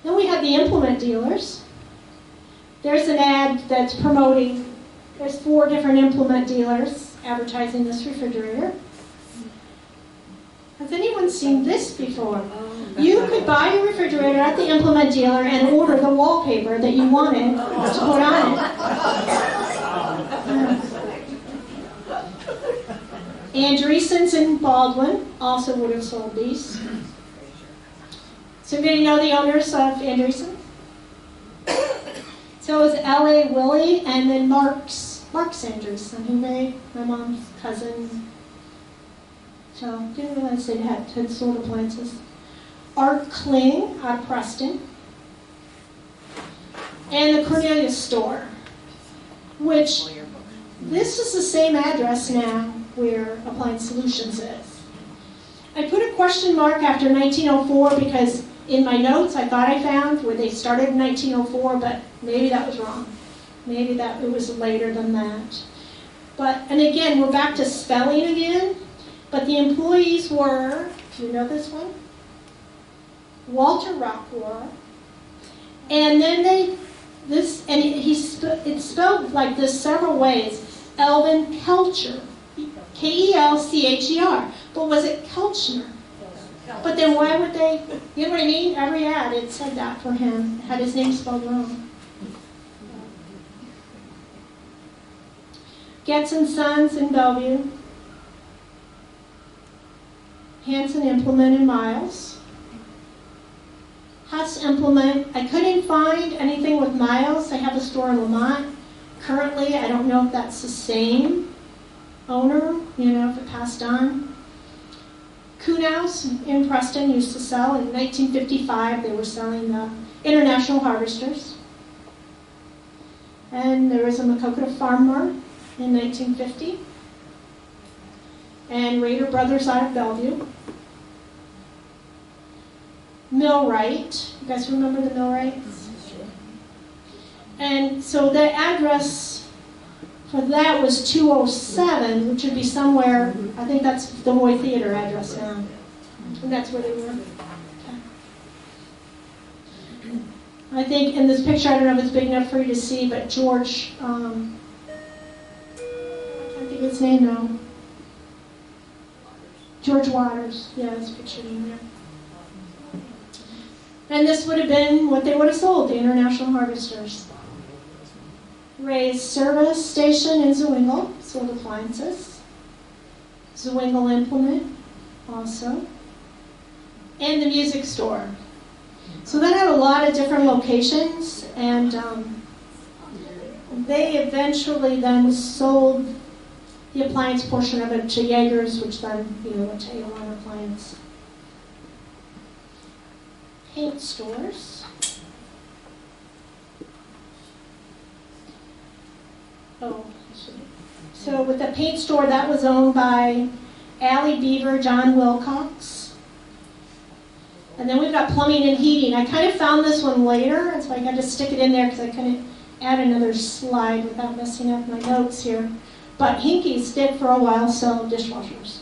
Then we have the implement dealers. There's an ad that's promoting, there's 4 different implement dealers advertising this refrigerator. Has anyone seen this before? You could buy a refrigerator at the implement dealer and order the wallpaper that you wanted to put on it. Andreessen's in Baldwin also would have sold these. So anybody know the owners of Andreessen? So it was L.A. Willie and then Mark's Andreessen, who married my mom's cousin. So didn't realize they had sold appliances. Art Kling out of Preston. And the Cornelius store, which this is the same address now where Appliance Solutions is. I put a question mark after 1904 because in my notes I thought I found where they started in 1904, but maybe that was wrong. Maybe that it was later than that. But, and again, we're back to spelling again, but the employees were, do you know this one? Walter Rockwar. And then it's spelled like this several ways. Elvin Kelcher. Kelcher. But was it Kelchner? But then why would they, you know what I mean? Every ad, it said that for him. Had his name spelled wrong. Getz & Sons in Bellevue. Hanson Implement in Miles. Huss Implement. I couldn't find anything with Miles. They have a store in Lamont. Currently, I don't know if that's the same owner, if it passed on. Kuhnhaus in Preston used to sell. In 1955, they were selling the International Harvesters. And there was a Makokata Farmer in 1950. And Raider Brothers out of Bellevue. Millwright. You guys remember the Millwrights? And so the address for that was 207, which would be somewhere, I think that's the Moy Theater address now. And that's where they were. Okay. I think in this picture, I don't know if it's big enough for you to see, but George, I can't think of his name now. George Waters, yeah, it's pictured in there. And this would have been what they would have sold, the International Harvesters. Ray's service station in Zwingle, sold appliances. Zwingle Implement, also. And the music store. So that had a lot of different locations, and they eventually then sold the appliance portion of it to Jaegers, which then, went to A1 Appliance. Paint stores. So with the paint store, that was owned by Allie Beaver, John Wilcox. And then we've got plumbing and heating. I kind of found this one later, and so I got to stick it in there because I couldn't add another slide without messing up my notes here. But Hinkies did for a while sell dishwashers.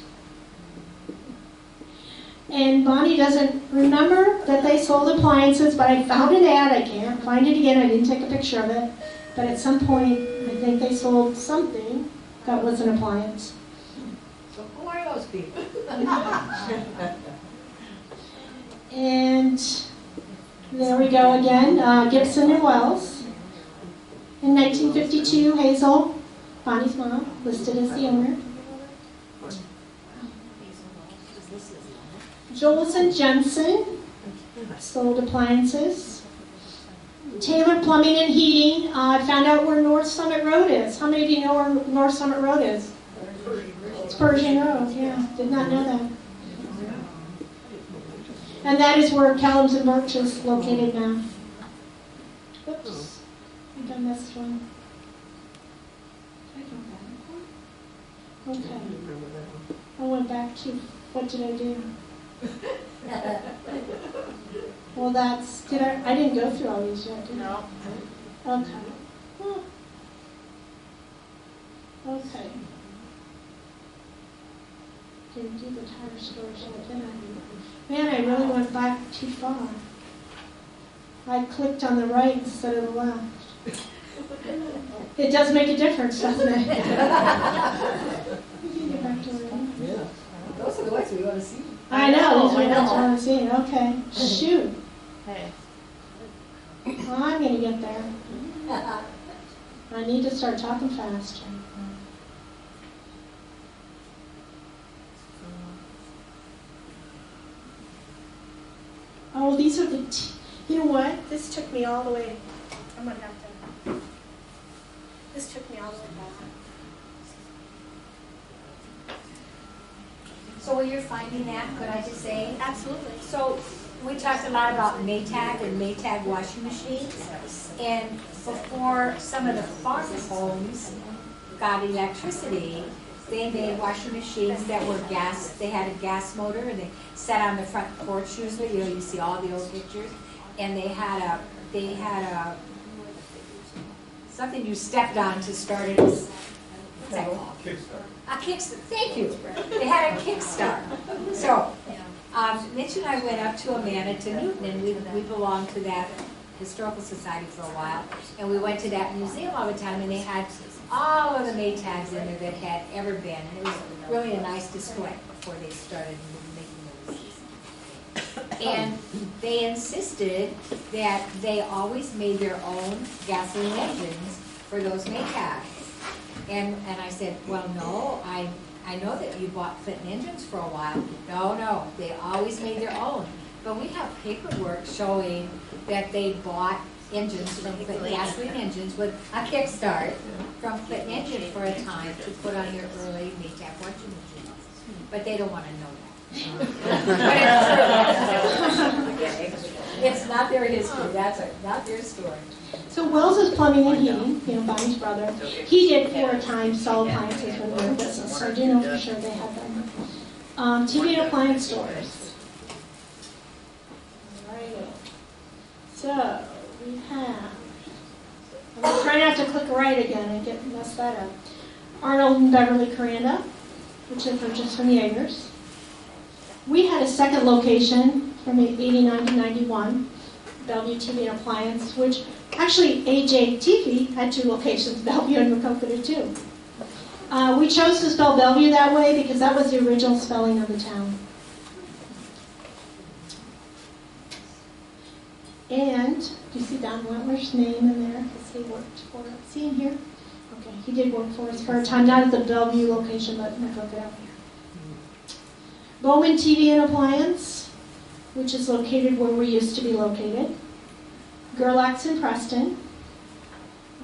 And Bonnie doesn't remember that they sold appliances, but I found an ad. I can't find it again. I didn't take a picture of it. But at some point, I think they sold something that was an appliance. So who are those people? And there we go again, Gibson and Wells. In 1952, Hazel, Bonnie's mom, listed as the owner. Joel's and Jensen sold appliances. Taylor Plumbing and Heating. I found out where North Summit Road is. How many of you know where North Summit Road is? It's Pershing Road, yeah. Did not know that. And that is where Callums and Birch is located now. Whoops. I think I missed one. Did I go back? Okay. I went back to, what did I do? Well, that's, I didn't go through all these yet, did I? No. Okay. Huh. Okay. Didn't do the tire stores yet, did I? Man, I really went back too far. I clicked on the right instead of the left. It does make a difference, doesn't it? You can get back to where Yeah. Those are the ones we want to see. I know, these are I the ones I know. want to see. Okay. Shoot. Hey. Well, I'm going to get there. I need to start talking faster. Oh, these are the, you know what? This took me all the way, I'm going to have to, this took me all the way back. So while you're finding that, could I just say? Absolutely. So we talked a lot about Maytag and Maytag washing machines. And before some of the farm homes got electricity, they made washing machines that were gas. They had a gas motor and they sat on the front porch usually. You see all the old pictures. And they had a something you stepped on to start it. What's that called? A kickstart. Thank you. They had a kickstart. So Mitch and I went up to Amana to Newton, and we belonged to that historical society for a while. And we went to that museum all the time, and they had all of the Maytags in there that had ever been. And it was really a nice display before they started making those. And they insisted that they always made their own gasoline engines for those Maytags. And I said, well, no, I know that you bought Clinton engines for a while. No, they always made their own. But we have paperwork showing that they bought engines from Clinton, gasoline engines with a kickstart from Clinton engine for a time to put on your early Maytag washing machines. But they don't want to know that. But it's true. It's not their history, that's not their story. So Wells is Plumbing and Heating, Bonnie's brother. He did for a time sell appliances when they were in business, so I do know for sure they had them. TV and appliance stores. Alrighty. So we have, I'm going to try not to click right again and get messed that up. Arnold and Beverly Coranda, which they purchased from Yeager's. We had a second location from 89 to 91, Bellevue TV and Appliance, which actually AJ TV had 2 locations, Bellevue and Macocata too. We chose to spell Bellevue that way because that was the original spelling of the town. And, do you see Don Wentler's name in there? Because he worked for us. See him here? Okay, he did work for us for a time, not at the Bellevue location, but Macocata. Bowman TV and Appliance, which is located where we used to be located. Gerlach's in Preston.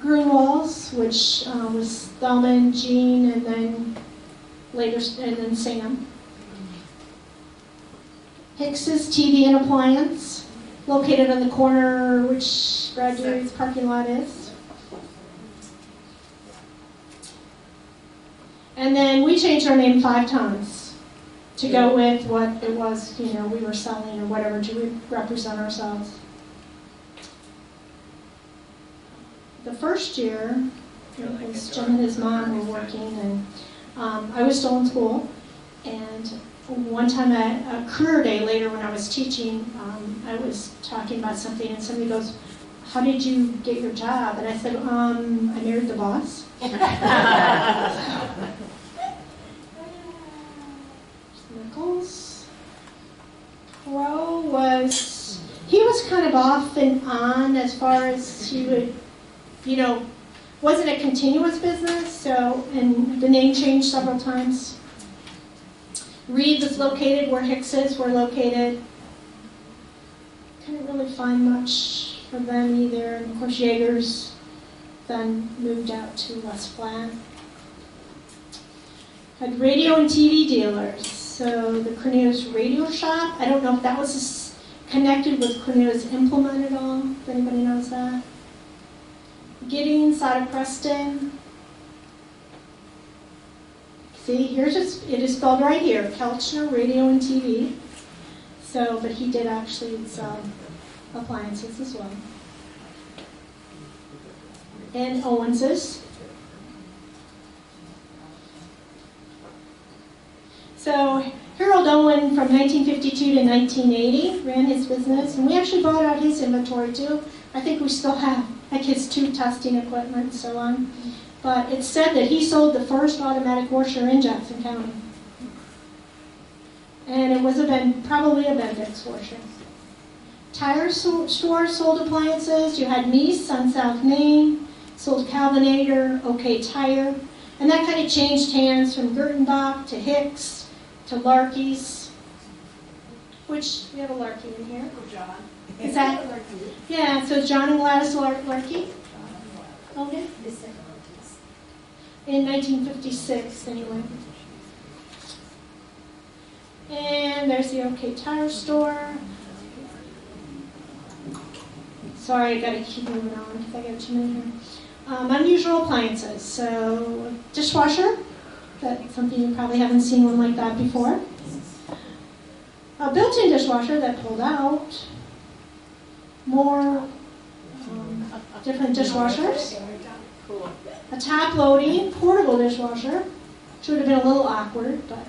Grunwald's, which was Thelman, Jean, and then later, and then Sam. Hicks's TV and Appliance, located on the corner, which Brad Deary's parking lot is. And then we changed our name 5 times to go with what it was, we were selling or whatever to represent ourselves. The first year, it was Jim and his mom were working, and I was still in school. And one time at a career day later when I was teaching, I was talking about something, and somebody goes, "How did you get your job?" And I said, "I married the boss." Nichols. Crow he was kind of off and on as far as he would, wasn't a continuous business, so, and the name changed several times. Reed was located where Hicks's were located. Couldn't really find much for them either. And of course, Yeager's then moved out to West Flat. Had radio and TV dealers. So the Cornelius Radio Shop, I don't know if that was connected with Cornelius Implement at all, if anybody knows that. Giddings out of Preston. See, it is spelled right here, Kelchner Radio and TV. So, but he did actually sell appliances as well. And Owens's. So Harold Owen from 1952 to 1980 ran his business, and we actually bought out his inventory too. I think we still have like his 2 testing equipment and so on. But it's said that he sold the first automatic washer in Jackson County. And it was probably a Bendix washer. Tire stores sold appliances. You had Meese on South Main, sold Calvinator, OK Tire. And that kind of changed hands from Gertenbach to Hicks to Larky's, which we have a Larky in here. John. Is that? Yeah, so John and Gladys Larky owned it. In 1956, anyway. And there's the OK Tire store. Sorry, I gotta keep moving on because I got too many here. Unusual appliances. So, dishwasher. That's something you probably haven't seen one like that before. A built-in dishwasher that pulled out. More different dishwashers. A top-loading portable dishwasher, which would have been a little awkward, but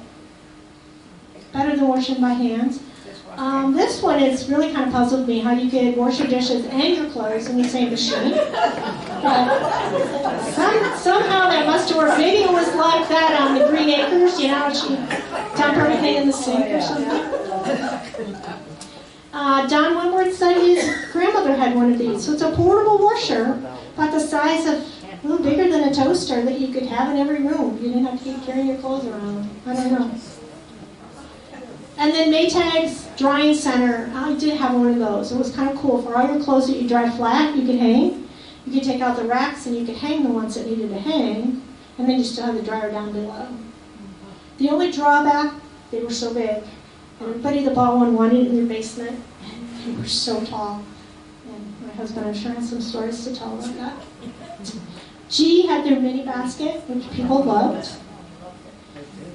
better than washing by hand. This one is really kind of puzzled me, how you could wash your dishes and your clothes in the same machine. But somehow that must have worked. Maybe it was like that on the Green Acres, she dumped everything in the sink or something. Don Wentworth said his grandmother had one of these. So it's a portable washer, about the size of, a little bigger than a toaster that you could have in every room. You didn't have to keep carrying your clothes around. I don't know. And then Maytag's Drying Center, I did have one of those. It was kind of cool. For all your clothes that you dry flat, you could hang. You could take out the racks and you could hang the ones that needed to hang, and then you still have the dryer down below. The only drawback, they were so big. And everybody that bought one wanted it in their basement. They were so tall. And my husband, I'm sure, has some stories to tell about that. G had their mini basket, which people loved.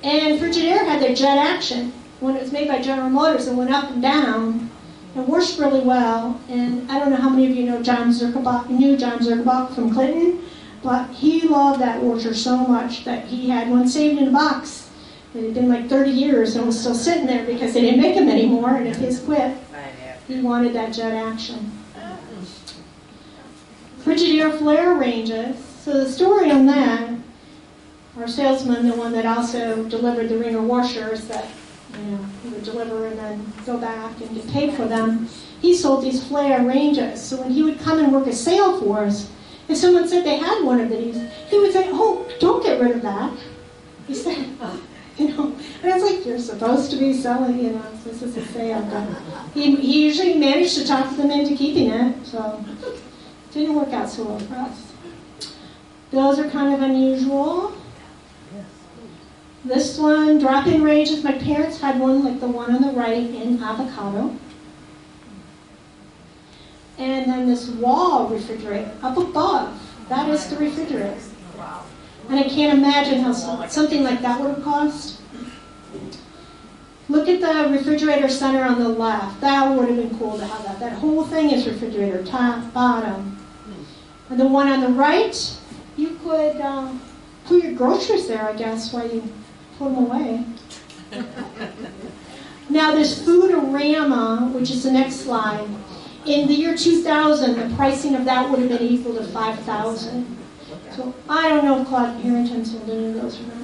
And Frigidaire had their jet action. When it was made by General Motors, it went up and down. It worked really well. And I don't know how many of you know John Zerkabach from Clinton, but he loved that washer so much that he had one saved in a box. It had been like 30 years and it was still sitting there because they didn't make them anymore, and if his quit, he wanted that jet action. Frigidaire flare ranges. So the story on that, our salesman, the one that also delivered the wringer washers that he would deliver and then go back and get paid for them, he sold these flare ranges. So when he would come and work a sale for us, if someone said they had one of these, he would say, "Oh, don't get rid of that." He said, and it's like, you're supposed to be selling, this is a sale. But he usually managed to talk them into keeping it, so it didn't work out so well for us. Those are kind of unusual. This one, drop-in ranges. My parents had one like the one on the right in avocado. And then this wall refrigerator up above, that is the refrigerator. And I can't imagine how something like that would have cost. Look at the refrigerator center on the left. That would have been cool to have that. That whole thing is refrigerator, top, bottom. And the one on the right, you could put your groceries there, I guess, while you put them away. Now this Foodorama, which is the next slide, in the year 2000, the pricing of that would have been equal to $5,000. So I don't know if Claude Harrington sold any of those or not.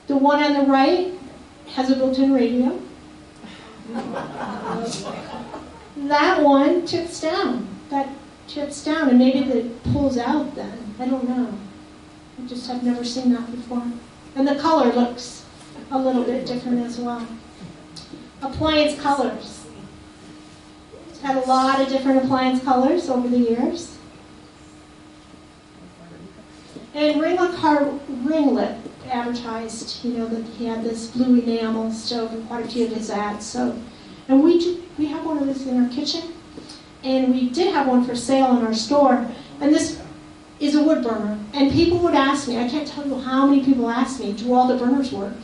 The one on the right has a built-in radio. That one tips down. That tips down, and maybe it pulls out then. I don't know. I just have never seen that before. And the color looks a little bit different as well. Appliance colors. It's had a lot of different appliance colors over the years. And Ringlet advertised, that he had this blue enamel stove in quite a few of his ads. So, and we have one of these in our kitchen, and we did have one for sale in our store. And this is a wood burner. And people would ask me, I can't tell you how many people ask me, do all the burners work?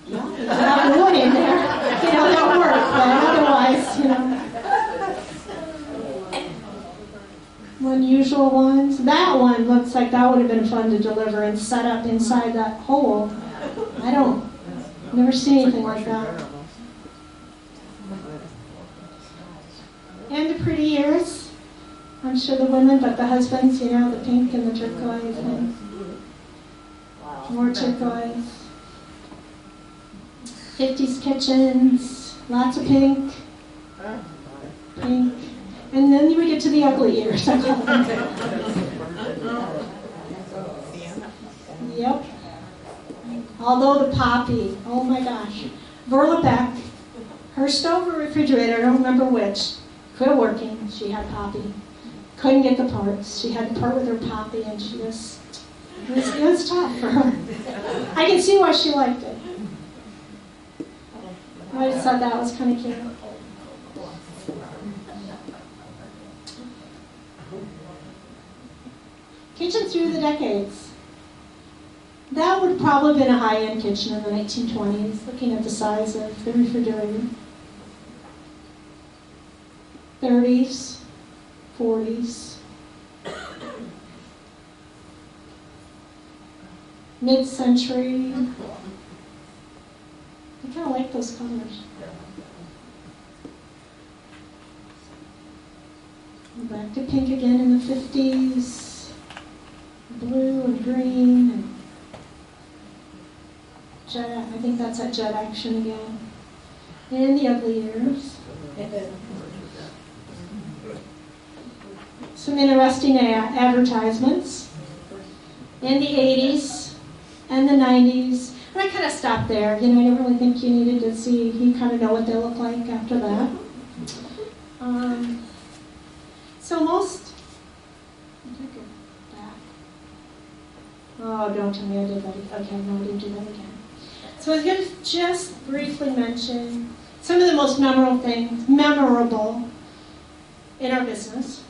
Yeah, there's a lot of wood in there. They'll work, but otherwise, Unusual ones. That one looks like that would have been fun to deliver and set up inside that hole. Never seen anything like that. And the pretty ears. I'm sure the women, but the husbands, the pink and the turquoise and more turquoise. 50s kitchens, lots of pink. Pink. And then we get to the ugly ears. Yep. Although the poppy, oh my gosh. Verlebeck, her stove or refrigerator, I don't remember which, quit working. She had poppy. Couldn't get the parts. She had to part with her poppy, and it was tough for her. I can see why she liked it. I just thought that was kind of cute. Kitchen through the decades. That would probably have been a high-end kitchen in the 1920s, looking at the size of the refrigerator. 30s, 40s. Mid-century. I kind of like those colors. Back to pink again in the 50s. Blue and green and jet. I think that's that jet action again. And the ugly ears. Some interesting advertisements in the 80s and the 90s. And I kind of stopped there. I didn't really think you needed to see. You kind of know what they look like after that. So most. Oh, don't tell me I did that. Okay, no, I didn't do that again. So I was going to just briefly mention some of the most memorable in our business.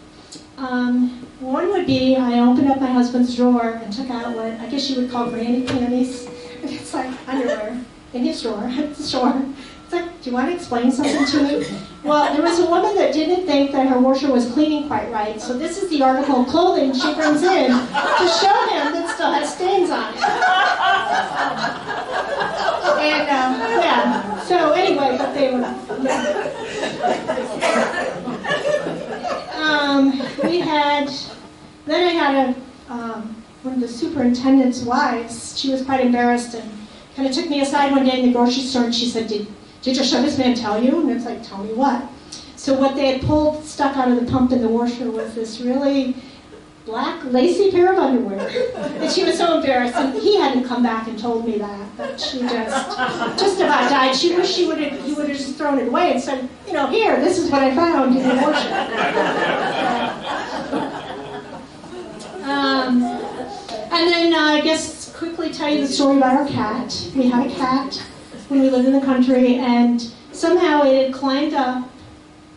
One would be I opened up my husband's drawer and took out what I guess you would call granny panties. It's like underwear in his drawer, at the store. It's like, do you want to explain something to me? Well, there was a woman that didn't think that her washer was cleaning quite right, so this is the article of clothing she brings in to show him that still has stains on it. And, yeah, so anyway, but they were, then I had one of the superintendent's wives. She was quite embarrassed and kind of took me aside one day in the grocery store and she said, did your serviceman tell you? And it's like, tell me what? So what they had stuck out of the pump in the washer was this really black, lacy pair of underwear. And she was so embarrassed, and he hadn't come back and told me that, but she just about died. She wished he would have just thrown it away and said, here, this is what I found in the washer. And then I guess quickly tell you the story about our cat. We had a cat when we lived in the country, and somehow it had climbed up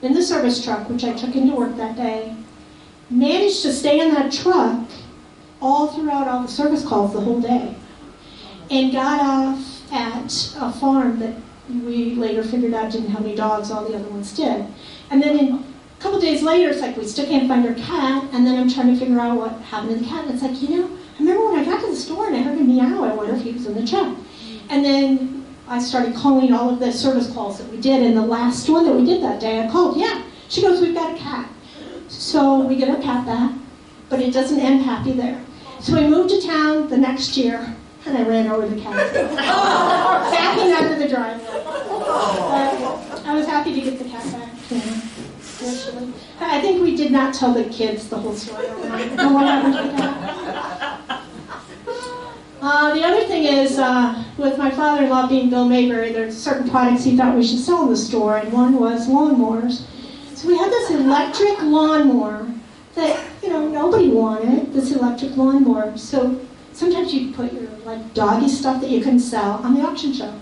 in the service truck, which I took into work that day, managed to stay in that truck all throughout all the service calls the whole day, and got off at a farm that we later figured out didn't have any dogs, all the other ones did. And then a couple days later, it's like we still can't find our cat, and then I'm trying to figure out what happened to the cat, and it's like, I remember when I got to the store and I heard him meow, I wonder if he was in the truck. And then I started calling all of the service calls that we did, and the last one that we did that day, I called, yeah. She goes, we've got a cat. So we get our cat back, but it doesn't end happy there. So we moved to town the next year, and I ran over the cat. Backing out of the driveway. I was happy to get the cat back, actually. I think we did not tell the kids the whole story. What happened to the cat? The other thing is, with my father-in-law being Bill Mayberry, there's certain products he thought we should sell in the store, and one was lawnmowers. So we had this electric lawnmower that, nobody wanted, this electric lawnmower. So sometimes you'd put your, doggy stuff that you couldn't sell on the auction show.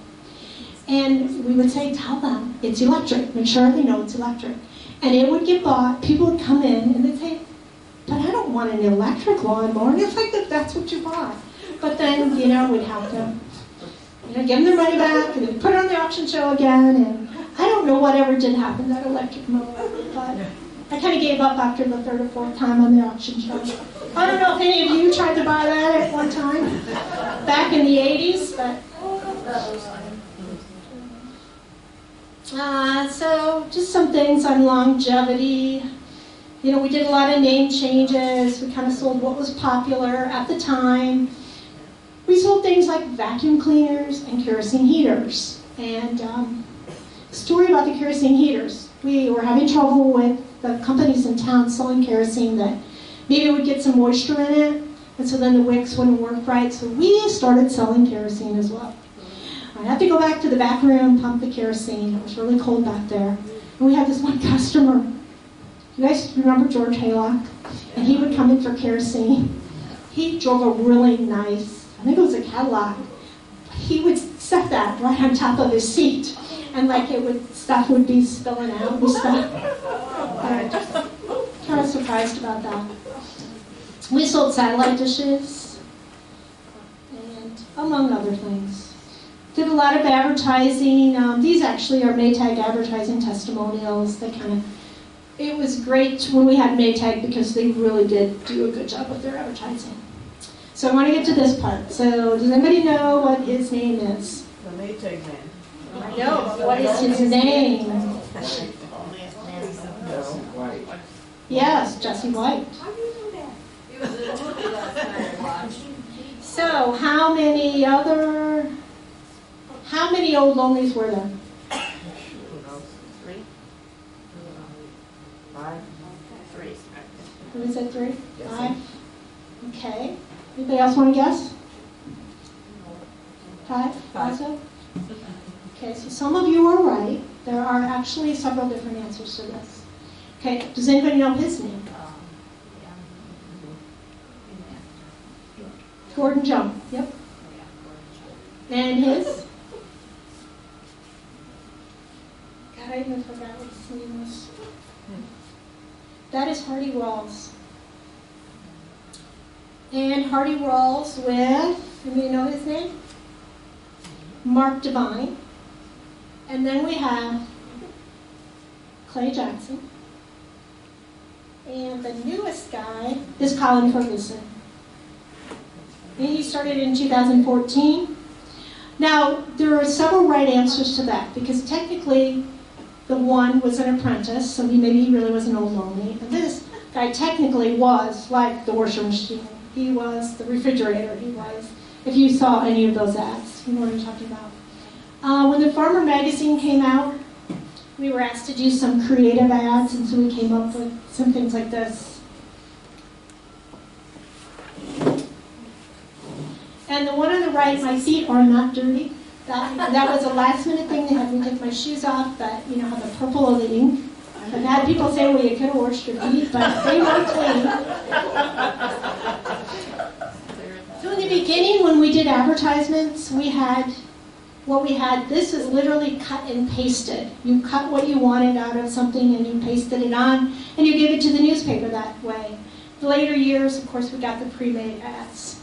And we would say, tell them it's electric, make sure they know it's electric. And it would get bought, people would come in, and they'd say, but I don't want an electric lawnmower. And it's like, that's what you bought. But then, we'd have to, give them their money back, and then put it on the auction show again, and I don't know whatever did happen to that electric mower, but I kind of gave up after the third or fourth time on the auction show. I don't know if any of you tried to buy that at one time, back in the 80s, but... So, just some things on longevity. We did a lot of name changes. We kind of sold what was popular at the time. We sold things like vacuum cleaners and kerosene heaters. And story about the kerosene heaters. We were having trouble with the companies in town selling kerosene that maybe would get some moisture in it, and so then the wicks wouldn't work right. So we started selling kerosene as well. I had to go back to the back room, pump the kerosene. It was really cold back there. And we had this one customer. You guys remember George Haylock? And he would come in for kerosene. He drove a really nice, I think it was a Cadillac. He would set that right on top of his seat. And stuff would be spilling out and stuff. Just kind of surprised about that. We sold satellite dishes, and among other things. Did a lot of advertising. These actually are Maytag advertising testimonials. It was great when we had Maytag because they really did do a good job with their advertising. So I want to get to this part. So does anybody know what his name is? The Maytag man. I know, but what is his name? Yes, Jesse White. How do you know that? He was in a movie last night I watched. So how many old lonelies were there? 3? 5? 3. Who is it, 3? 5? Okay. Anybody else want to guess? 5? 5. Also? Okay, so some of you are right. There are actually several different answers to this. Okay, does anybody know his name? Gordon Joe. Yep. And his? That is Hardy Walls. And Hardy Walls with, anybody know his name? Mark Devine. And then we have Clay Jackson. And the newest guy is Colin Ferguson. And he started in 2014. Now, there are several right answers to that, because technically the one was an apprentice, so maybe he really wasn't old lonely. And this guy technically was like the washer machine. He was the refrigerator. He was, if you saw any of those ads, you know what I'm talking about. When the Farmer magazine came out, we were asked to do some creative ads, and so we came up with some things like this. And the one on the right, my feet are not dirty. That was a last minute thing. They had me take my shoes off, but you know how the purple of the ink. I've had people say, well, you could have washed your feet, but they were clean. So in the beginning, when we did advertisements, we had, this is literally cut and pasted. You cut what you wanted out of something and you pasted it on, and you give it to the newspaper that way. The later years, of course, we got the pre-made ads.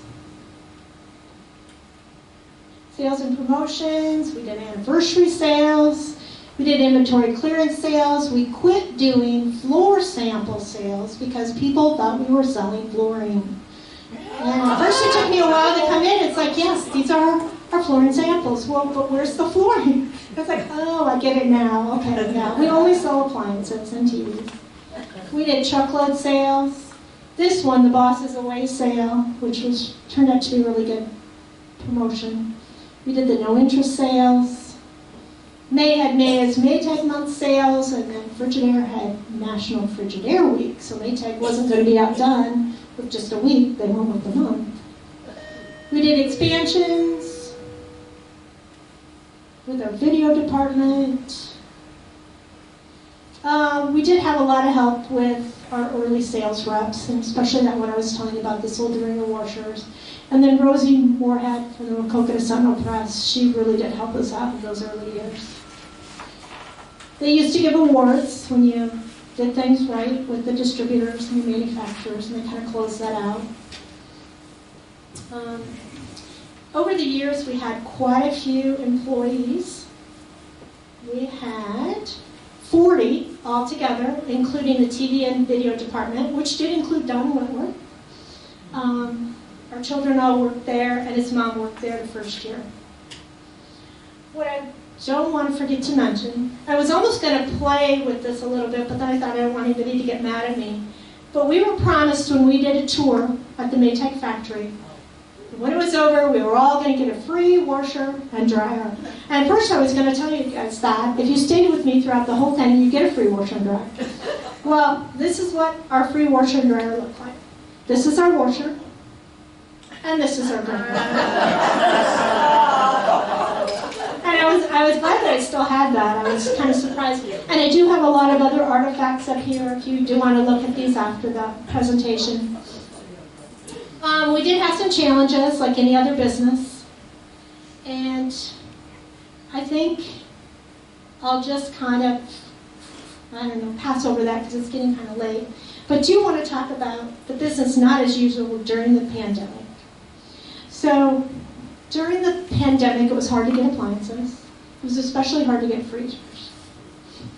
Sales and promotions, we did anniversary sales, we did inventory clearance sales. We quit doing floor sample sales because people thought we were selling flooring. And at first it took me a while to come in. It's like, yes, these are our flooring samples. Well, but where's the flooring? I was like, oh, I get it now. Okay, yeah. We only sell appliances and TVs. We did truckload sales. This one, the Boss is Away sale, which turned out to be a really good promotion. We did the no interest sales. May had May's Maytag month sales, and then Frigidaire had National Frigidaire Week. So Maytag wasn't going to be outdone with just a week. They went with the month. We did expansions with our video department. We did have a lot of help with our early sales reps, and especially that one I was telling you about, the Soul Ringer washers. And then Rosie Moorhead from the Waucoka Sentinel Press, she really did help us out in those early years. They used to give awards when you did things right with the distributors and the manufacturers, and they kind of closed that out. Over the years, we had quite a few employees. We had 40 altogether, including the TV and video department, which did include Don Whitworth. Our children all worked there, and his mom worked there the first year. What I don't want to forget to mention, I was almost going to play with this a little bit, but then I thought I didn't want anybody to get mad at me. But we were promised when we did a tour at the Maytag factory, when it was over, we were all going to get a free washer and dryer. And at first I was going to tell you guys that if you stayed with me throughout the whole thing, you get a free washer and dryer. Well, this is what our free washer and dryer look like. This is our washer, and this is our dryer. And I was glad that I still had that. I was kind of surprised. And I do have a lot of other artifacts up here if you do want to look at these after the presentation. We did have some challenges like any other business. And I think I'll just kind of, pass over that because it's getting kind of late. But do want to talk about the business not as usual during the pandemic. So during the pandemic, it was hard to get appliances. It was especially hard to get freezers.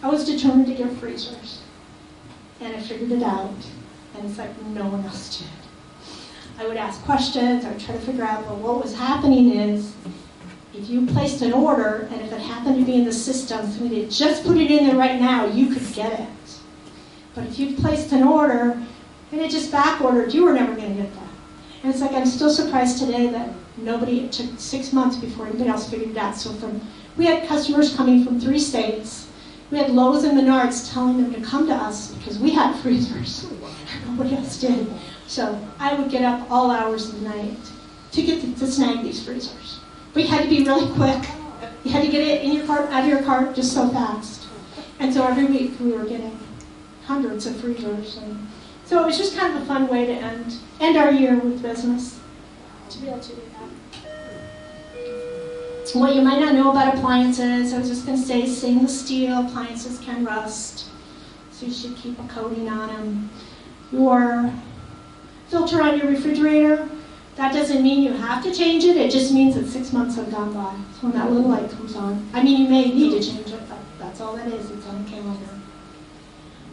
I was determined to get freezers. And I figured it out. And it's like no one else did. I would ask questions. I would try to figure out, well, what was happening is if you placed an order, and if it happened to be in the system, somebody had just put it in there right now, you could get it. But if you placed an order and it just back ordered, you were never going to get that. And it's like I'm still surprised today that it took 6 months before anybody else figured it out. So we had customers coming from 3 states. We had Lowe's and Menards telling them to come to us because we had freezers. Nobody else did. So I would get up all hours of the night to snag these freezers. But you had to be really quick. You had to get it in your cart, out of your cart, just so fast. And so every week we were getting hundreds of freezers. And so it was just kind of a fun way to end our year with business, to be able to do that. What you might not know about appliances, I was just going to say stainless steel appliances can rust. so you should keep a coating on them. Your filter on your refrigerator, that doesn't mean you have to change it, it just means that 6 months have gone by. So when that little light comes on, I mean, you may need to change it, but that's all that is, it's on the calendar.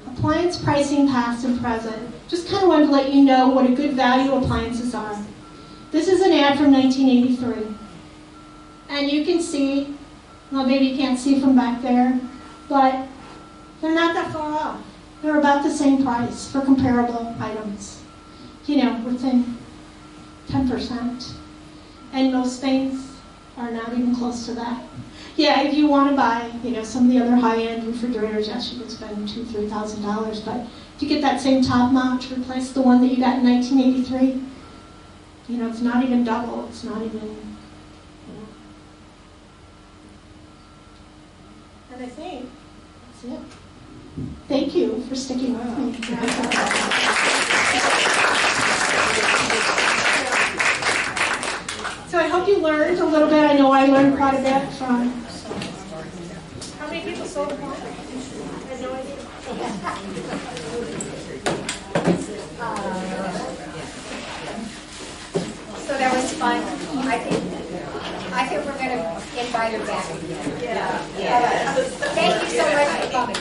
Appliance pricing, past and present. Just kind of wanted to let you know what a good value appliances are. This is an ad from 1983. And you can see, well, maybe you can't see from back there, but they're not that far off. They're about the same price for comparable items. You know, within 10%. And most things are not even close to that. Yeah, if you want to buy, you know, some of the other high-end refrigerators, yes, you could spend $2,000, $3,000, but if you get that same top mount to replace the one that you got in 1983, you know, it's not even double, it's not even, you know. And I think that's it. Thank you for sticking with me. So I hope you learned a little bit. I know I learned quite a bit from. How many people sold the water? I had no idea. So that was fun. I think we're going to invite her back again. Yeah. Thank you so much for coming.